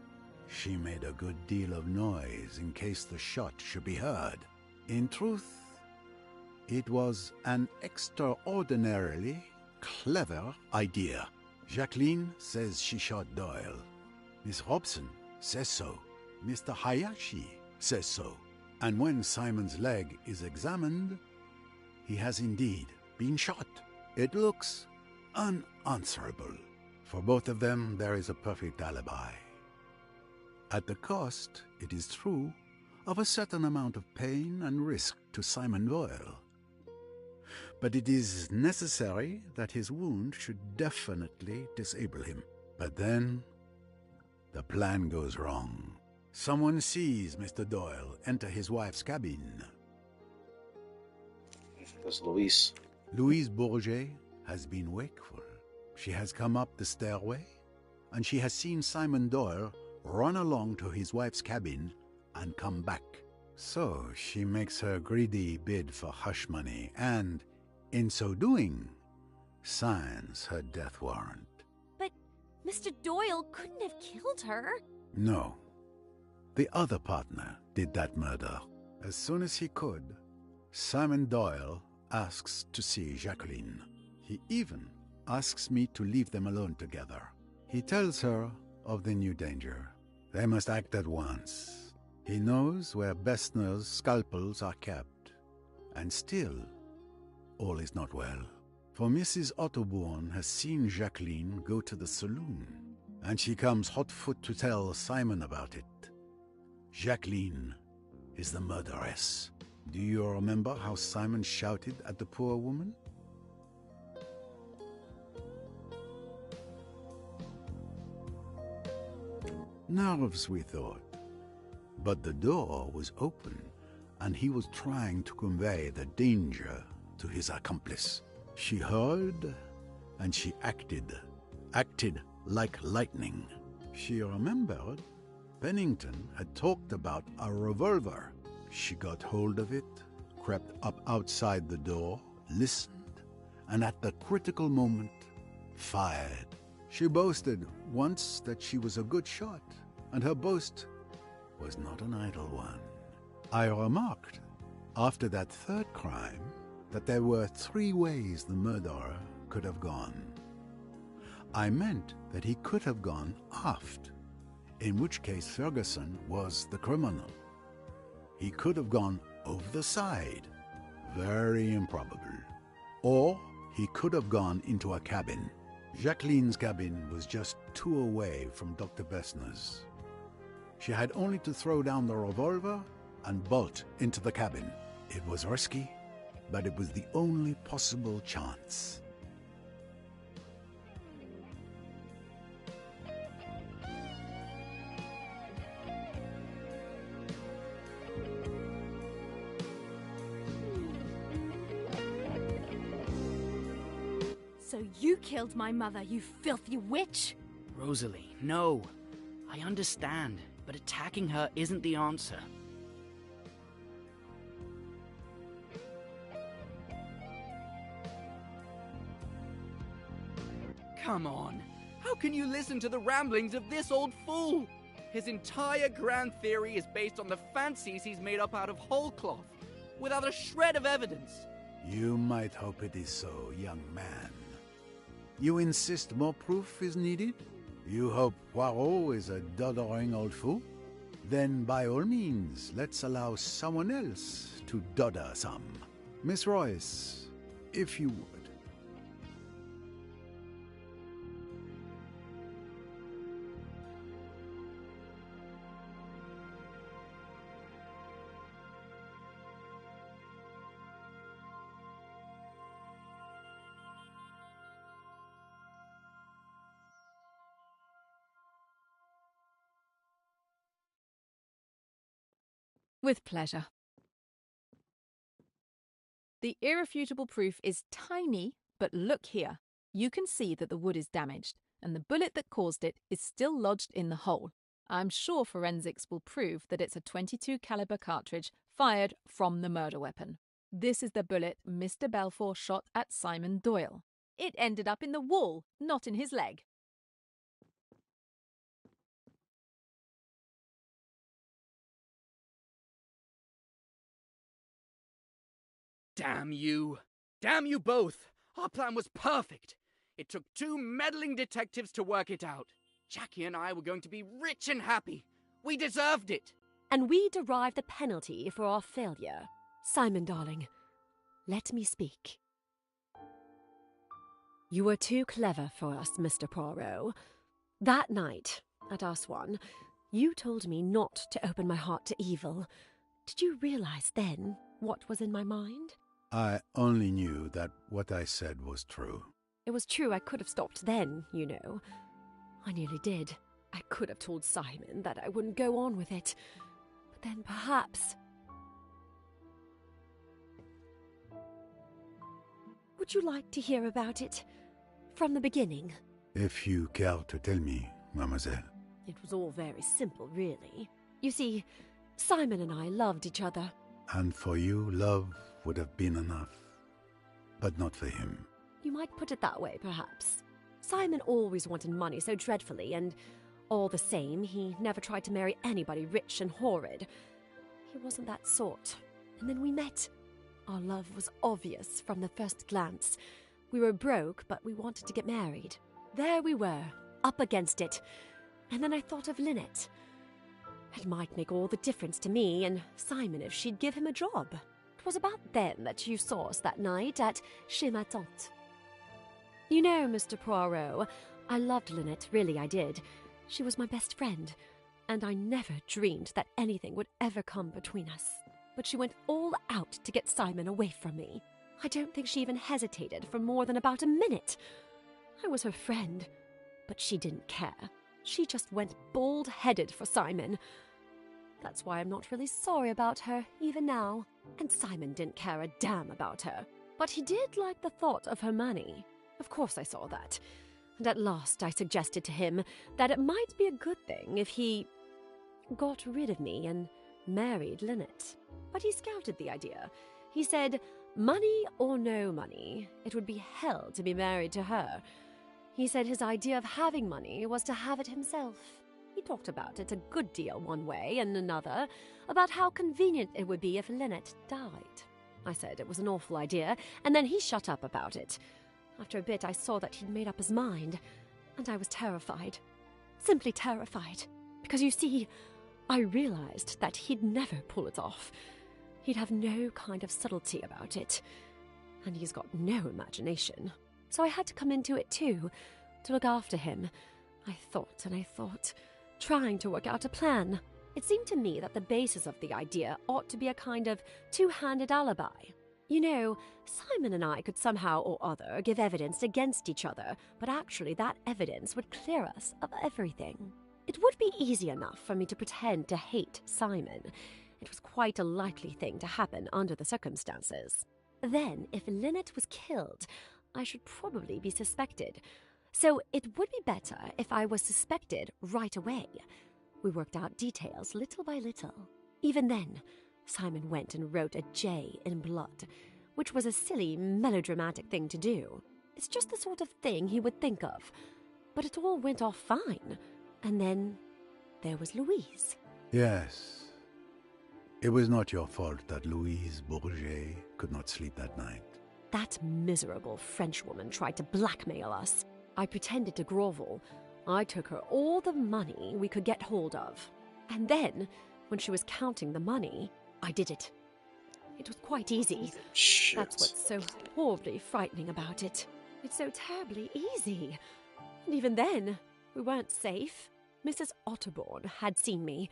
She made a good deal of noise in case the shot should be heard. In truth, it was an extraordinarily clever idea. Jacqueline says she shot Doyle. Miss Robson says so. Mr. Hayashi says so. And when Simon's leg is examined, he has indeed been shot. It looks unanswerable. For both of them, there is a perfect alibi. At the cost, it is true, of a certain amount of pain and risk to Simon Doyle. But it is necessary that his wound should definitely disable him. But then, the plan goes wrong. Someone sees Mr. Doyle enter his wife's cabin. That's Louise. Louise Bourget has been wakeful. She has come up the stairway, and she has seen Simon Doyle run along to his wife's cabin and come back. So she makes her greedy bid for hush money and, in so doing, signs her death warrant. But Mr. Doyle couldn't have killed her. No. The other partner did that murder. As soon as he could, Simon Doyle asks to see Jacqueline. He even asks me to leave them alone together. He tells her of the new danger. They must act at once. He knows where Bessner's scalpels are kept. And still, all is not well. For Mrs. Otterbourne has seen Jacqueline go to the saloon, and she comes hot-foot to tell Simon about it. Jacqueline is the murderess. Do you remember how Simon shouted at the poor woman? Nerves, we thought. But the door was open, and he was trying to convey the danger to his accomplice. She heard, and she acted like lightning. She remembered Pennington had talked about a revolver. She got hold of it, crept up outside the door, listened, and at the critical moment, fired. She boasted once that she was a good shot, and her boast was not an idle one. I remarked, after that third crime, that there were 3 ways the murderer could have gone. I meant that he could have gone aft, in which case Ferguson was the criminal. He could have gone over the side, very improbable. Or he could have gone into a cabin. Jacqueline's cabin was just 2 away from Dr. Bessner's. She had only to throw down the revolver and bolt into the cabin. It was risky, but it was the only possible chance. So you killed my mother, you filthy witch! Rosalie, no. I understand, but attacking her isn't the answer. Come on. How can you listen to the ramblings of this old fool? His entire grand theory is based on the fancies he's made up out of whole cloth, without a shred of evidence. You might hope it is so, young man. You insist more proof is needed? You hope Poirot is a doddering old fool? Then by all means, let's allow someone else to dodder some. Miss Royce, if you would. With pleasure. The irrefutable proof is tiny, but look here. You can see that the wood is damaged, and the bullet that caused it is still lodged in the hole. I'm sure forensics will prove that it's a .22 caliber cartridge fired from the murder weapon. This is the bullet Mr. Belfour shot at Simon Doyle. It ended up in the wall, not in his leg. Damn you. Damn you both. Our plan was perfect. It took 2 meddling detectives to work it out. Jackie and I were going to be rich and happy. We deserved it. And we derived the penalty for our failure. Simon, darling, let me speak. You were too clever for us, Mr. Poirot. That night, at Aswan, you told me not to open my heart to evil. Did you realize then what was in my mind? I only knew that what I said was true. It was true I could have stopped then, you know. I nearly did. I could have told Simon that I wouldn't go on with it. But then perhaps... Would you like to hear about it? From the beginning? If you care to tell me, mademoiselle. It was all very simple, really. You see, Simon and I loved each other. And for you, love would have been enough. But not for him. You might put it that way, perhaps. Simon always wanted money so dreadfully, and all the same, he never tried to marry anybody rich and horrid. He wasn't that sort. And then we met. Our love was obvious from the first glance. We were broke, but we wanted to get married. There we were, up against it. And then I thought of Linnet. It might make all the difference to me and Simon if she'd give him a job. It was about then that you saw us that night at Chez ma tante. You know, Mr. Poirot, I loved Linnet, really I did. She was my best friend, and I never dreamed that anything would ever come between us. But she went all out to get Simon away from me. I don't think she even hesitated for more than about a minute. I was her friend, but she didn't care. She just went bald-headed for Simon. That's why I'm not really sorry about her, even now. And Simon didn't care a damn about her. But he did like the thought of her money. Of course I saw that. And at last I suggested to him that it might be a good thing if he got rid of me and married Linnet. But he scouted the idea. He said, money or no money, it would be hell to be married to her. He said his idea of having money was to have it himself. He talked about it a good deal one way and another, about how convenient it would be if Linnet died. I said it was an awful idea, and then he shut up about it. After a bit I saw that he'd made up his mind, and I was terrified. Simply terrified. Because you see, I realized that he'd never pull it off. He'd have no kind of subtlety about it. And he's got no imagination. So I had to come into it too, to look after him. I thought and I thought, trying to work out a plan. It seemed to me that the basis of the idea ought to be a kind of two-handed alibi. You know, Simon and I could somehow or other give evidence against each other, but actually that evidence would clear us of everything. It would be easy enough for me to pretend to hate Simon. It was quite a likely thing to happen under the circumstances. Then, if Linnet was killed, I should probably be suspected. So it would be better if I was suspected right away. We worked out details little by little. Even then, Simon went and wrote a J in blood, which was a silly, melodramatic thing to do. It's just the sort of thing he would think of. But it all went off fine. And then there was Louise. Yes. It was not your fault that Louise Bourget could not sleep that night. That miserable Frenchwoman tried to blackmail us. I pretended to grovel. I took her all the money we could get hold of. And then, when she was counting the money, I did it. It was quite easy. Shit. That's what's so horribly frightening about it. It's so terribly easy. And even then, we weren't safe. Mrs. Otterborn had seen me.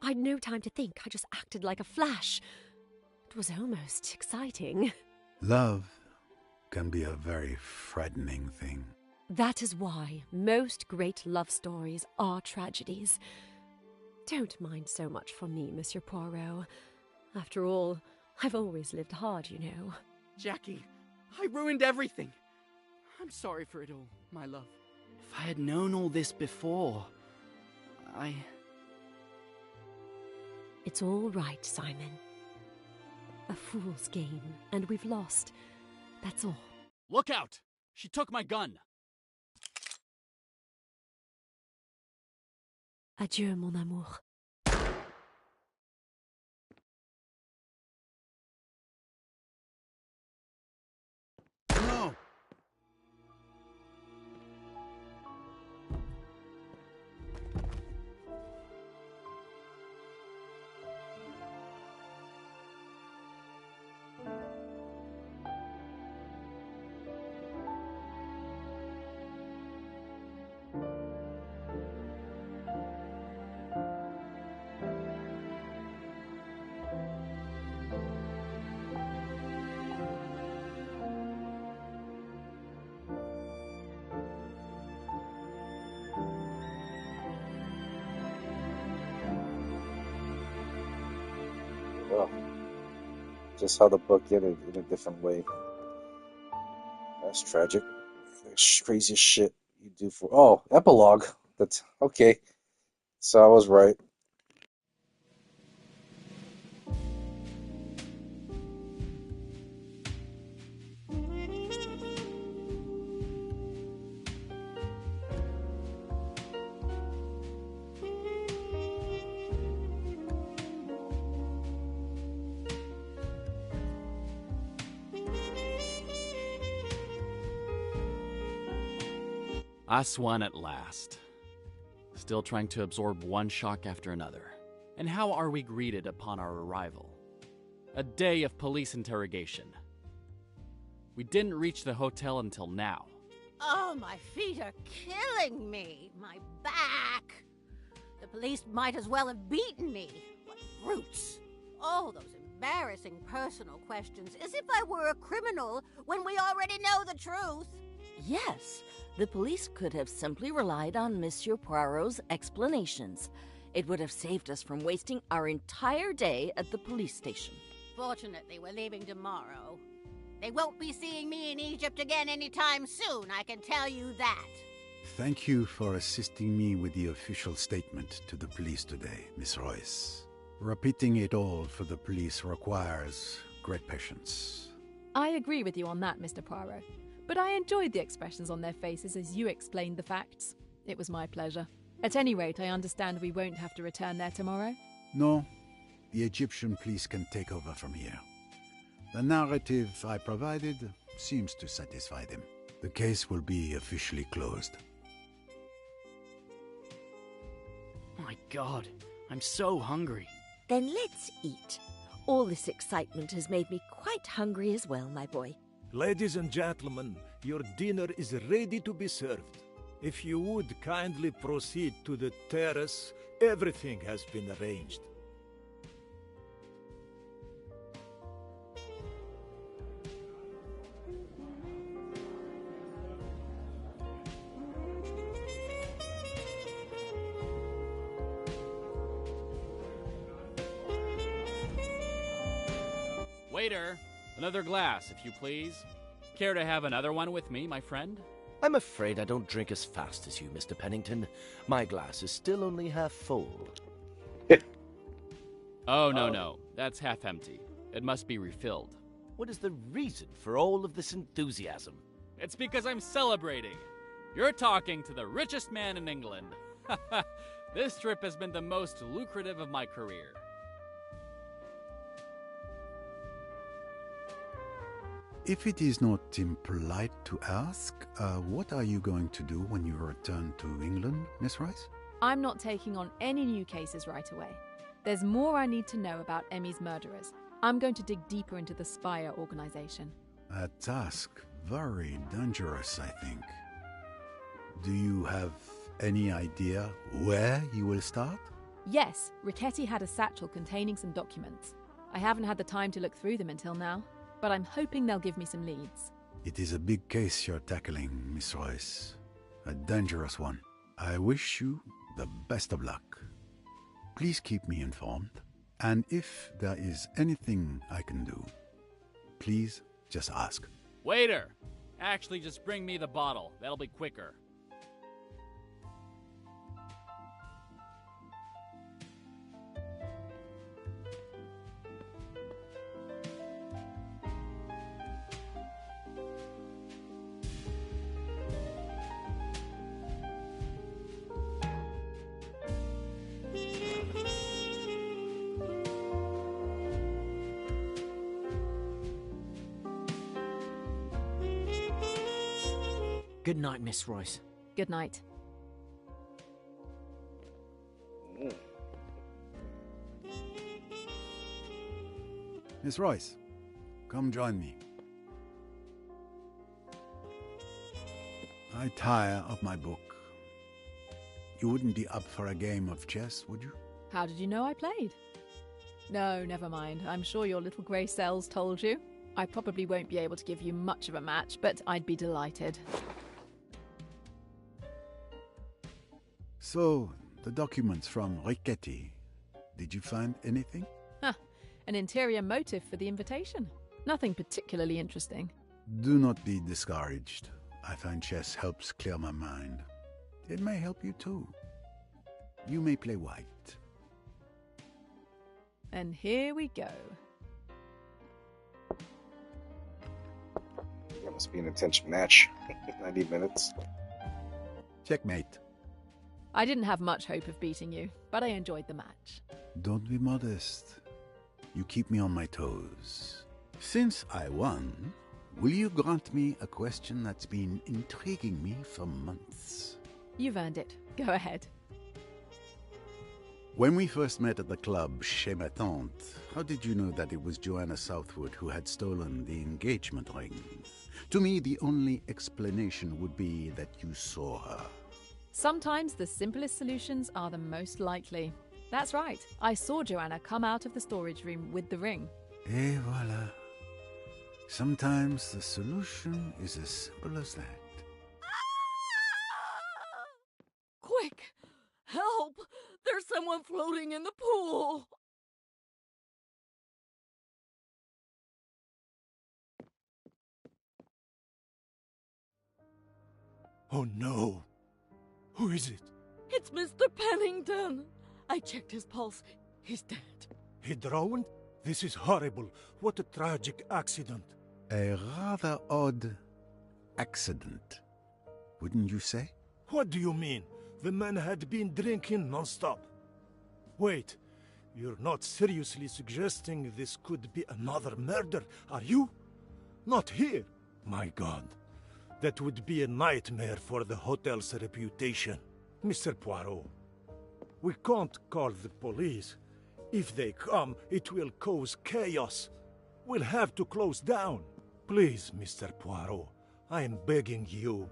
I'd no time to think. I just acted like a flash. It was almost exciting. Love can be a very frightening thing. That is why most great love stories are tragedies. Don't mind so much for me, Monsieur Poirot. After all, I've always lived hard, you know. Jackie, I ruined everything. I'm sorry for it all, my love. If I had known all this before, It's all right, Simon. A fool's game, and we've lost. That's all. Look out! She took my gun! Adieu, mon amour. No! Well, just how the book ended in a different way. That's tragic. That's craziest shit you do for. Oh, epilogue. That's okay. So I was right. Us won at last. Still trying to absorb one shock after another. And how are we greeted upon our arrival? A day of police interrogation. We didn't reach the hotel until now. Oh, my feet are killing me. My back. The police might as well have beaten me. What brutes. Oh, those embarrassing personal questions, as if I were a criminal when we already know the truth. Yes, the police could have simply relied on Monsieur Poirot's explanations. It would have saved us from wasting our entire day at the police station. Fortunately, we're leaving tomorrow. They won't be seeing me in Egypt again anytime soon, I can tell you that. Thank you for assisting me with the official statement to the police today, Miss Royce. Repeating it all for the police requires great patience. I agree with you on that, Mr. Poirot. But I enjoyed the expressions on their faces as you explained the facts. It was my pleasure. At any rate, I understand we won't have to return there tomorrow. No, the Egyptian police can take over from here. The narrative I provided seems to satisfy them. The case will be officially closed. My God, I'm so hungry. Then let's eat. All this excitement has made me quite hungry as well, my boy. Ladies and gentlemen, your dinner is ready to be served. If you would kindly proceed to the terrace, everything has been arranged. Waiter, another glass, if you please. Care to have another one with me, my friend? I'm afraid I don't drink as fast as you, Mr. Pennington. My glass is still only half full. Oh, no. That's half empty. It must be refilled. What is the reason for all of this enthusiasm? It's because I'm celebrating. You're talking to the richest man in England. This trip has been the most lucrative of my career. If it is not impolite to ask, what are you going to do when you return to England, Miss Rice? I'm not taking on any new cases right away. There's more I need to know about Emmy's murderers. I'm going to dig deeper into the Spire organization. A task very dangerous, I think. Do you have any idea where you will start? Yes, Richetti had a satchel containing some documents. I haven't had the time to look through them until now, but I'm hoping they'll give me some leads. It is a big case you're tackling, Miss Royce. A dangerous one. I wish you the best of luck. Please keep me informed. And if there is anything I can do, please just ask. Waiter! Actually, just bring me the bottle. That'll be quicker. Good night, Miss Royce. Good night. Miss Royce, come join me. I tire of my book. You wouldn't be up for a game of chess, would you? How did you know I played? No, never mind. I'm sure your little grey cells told you. I probably won't be able to give you much of a match, but I'd be delighted. So, the documents from Richetti, did you find anything? An interior motive for the invitation. Nothing particularly interesting. Do not be discouraged. I find chess helps clear my mind. It may help you too. You may play white. And here we go. That must be an intense match. 90 minutes. Checkmate. I didn't have much hope of beating you, but I enjoyed the match. Don't be modest. You keep me on my toes. Since I won, will you grant me a question that's been intriguing me for months? You've earned it. Go ahead. When we first met at the club chez ma tante, how did you know that it was Joanna Southwood who had stolen the engagement ring? To me, the only explanation would be that you saw her. Sometimes the simplest solutions are the most likely. That's right. I saw Joanna come out of the storage room with the ring. Et voilà. Sometimes the solution is as simple as that. Quick! Help! There's someone floating in the pool! Oh no! Who is it? It's Mr. Pennington! I checked his pulse. He's dead. He drowned? This is horrible. What a tragic accident. A rather odd accident, wouldn't you say? What do you mean? The man had been drinking non-stop. Wait, you're not seriously suggesting this could be another murder, are you? Not here? My God. That would be a nightmare for the hotel's reputation. Mr. Poirot, we can't call the police. If they come, it will cause chaos. We'll have to close down. Please, Mr. Poirot, I am begging you.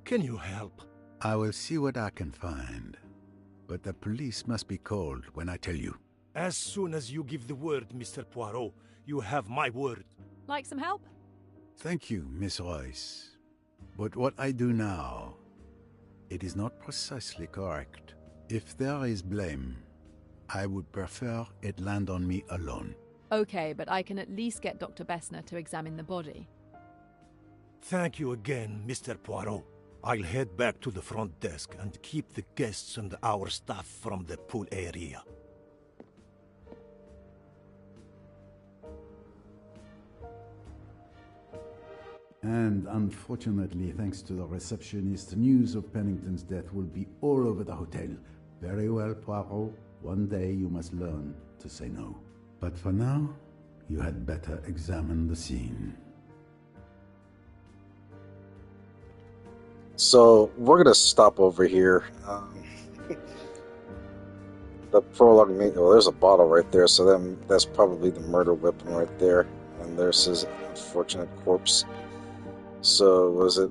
Can you help? I will see what I can find. But the police must be called when I tell you. As soon as you give the word, Mr. Poirot, you have my word. Like some help? Thank you, Miss Royce. But what I do now, it is not precisely correct. If there is blame, I would prefer it land on me alone. Okay, but I can at least get Dr. Bessner to examine the body. Thank you again, Mr. Poirot. I'll head back to the front desk and keep the guests and our staff from the pool area. And unfortunately, thanks to the receptionist, news of Pennington's death will be all over the hotel. Very well, Poirot. One day you must learn to say no. But for now, you had better examine the scene. So we're gonna stop over here. The prologue. Well, there's a bottle right there, so then that's probably the murder weapon right there, and there's his unfortunate corpse. So was it?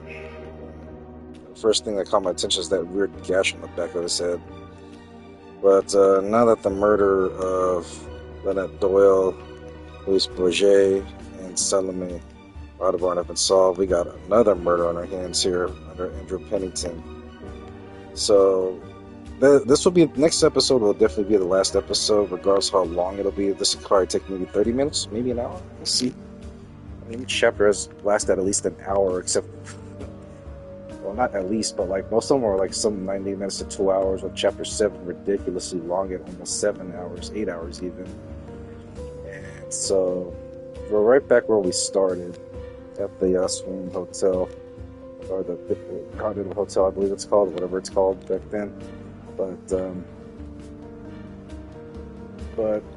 The first thing that caught my attention is that weird gash on the back of his head. But now that the murder of Linnet, Doyle, Louise Bourget, and Salome Audubon have been solved, we got another murder on our hands here under Andrew Pennington. So this will be next episode. Will definitely be the last episode, regardless of how long it'll be. This will probably take maybe 30 minutes, maybe an hour. We'll see. I mean, each chapter has lasted at least an hour, except, well, not at least, but like most of them are like some 90 minutes to 2 hours, with chapter 7 ridiculously long at almost 7 hours, 8 hours even. And so we're right back where we started, at the Swing Hotel, or the Continental Hotel, I believe it's called, whatever it's called back then. But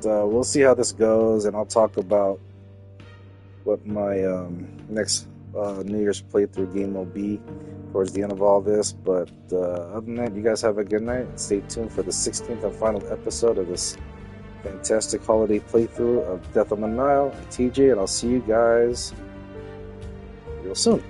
we'll see how this goes, and I'll talk about what my next New Year's playthrough game will be towards the end of all this. But other than that, you guys have a good night. Stay tuned for the 16th and final episode of this fantastic holiday playthrough of Death on the Nile. I'm TJ, and I'll see you guys real soon.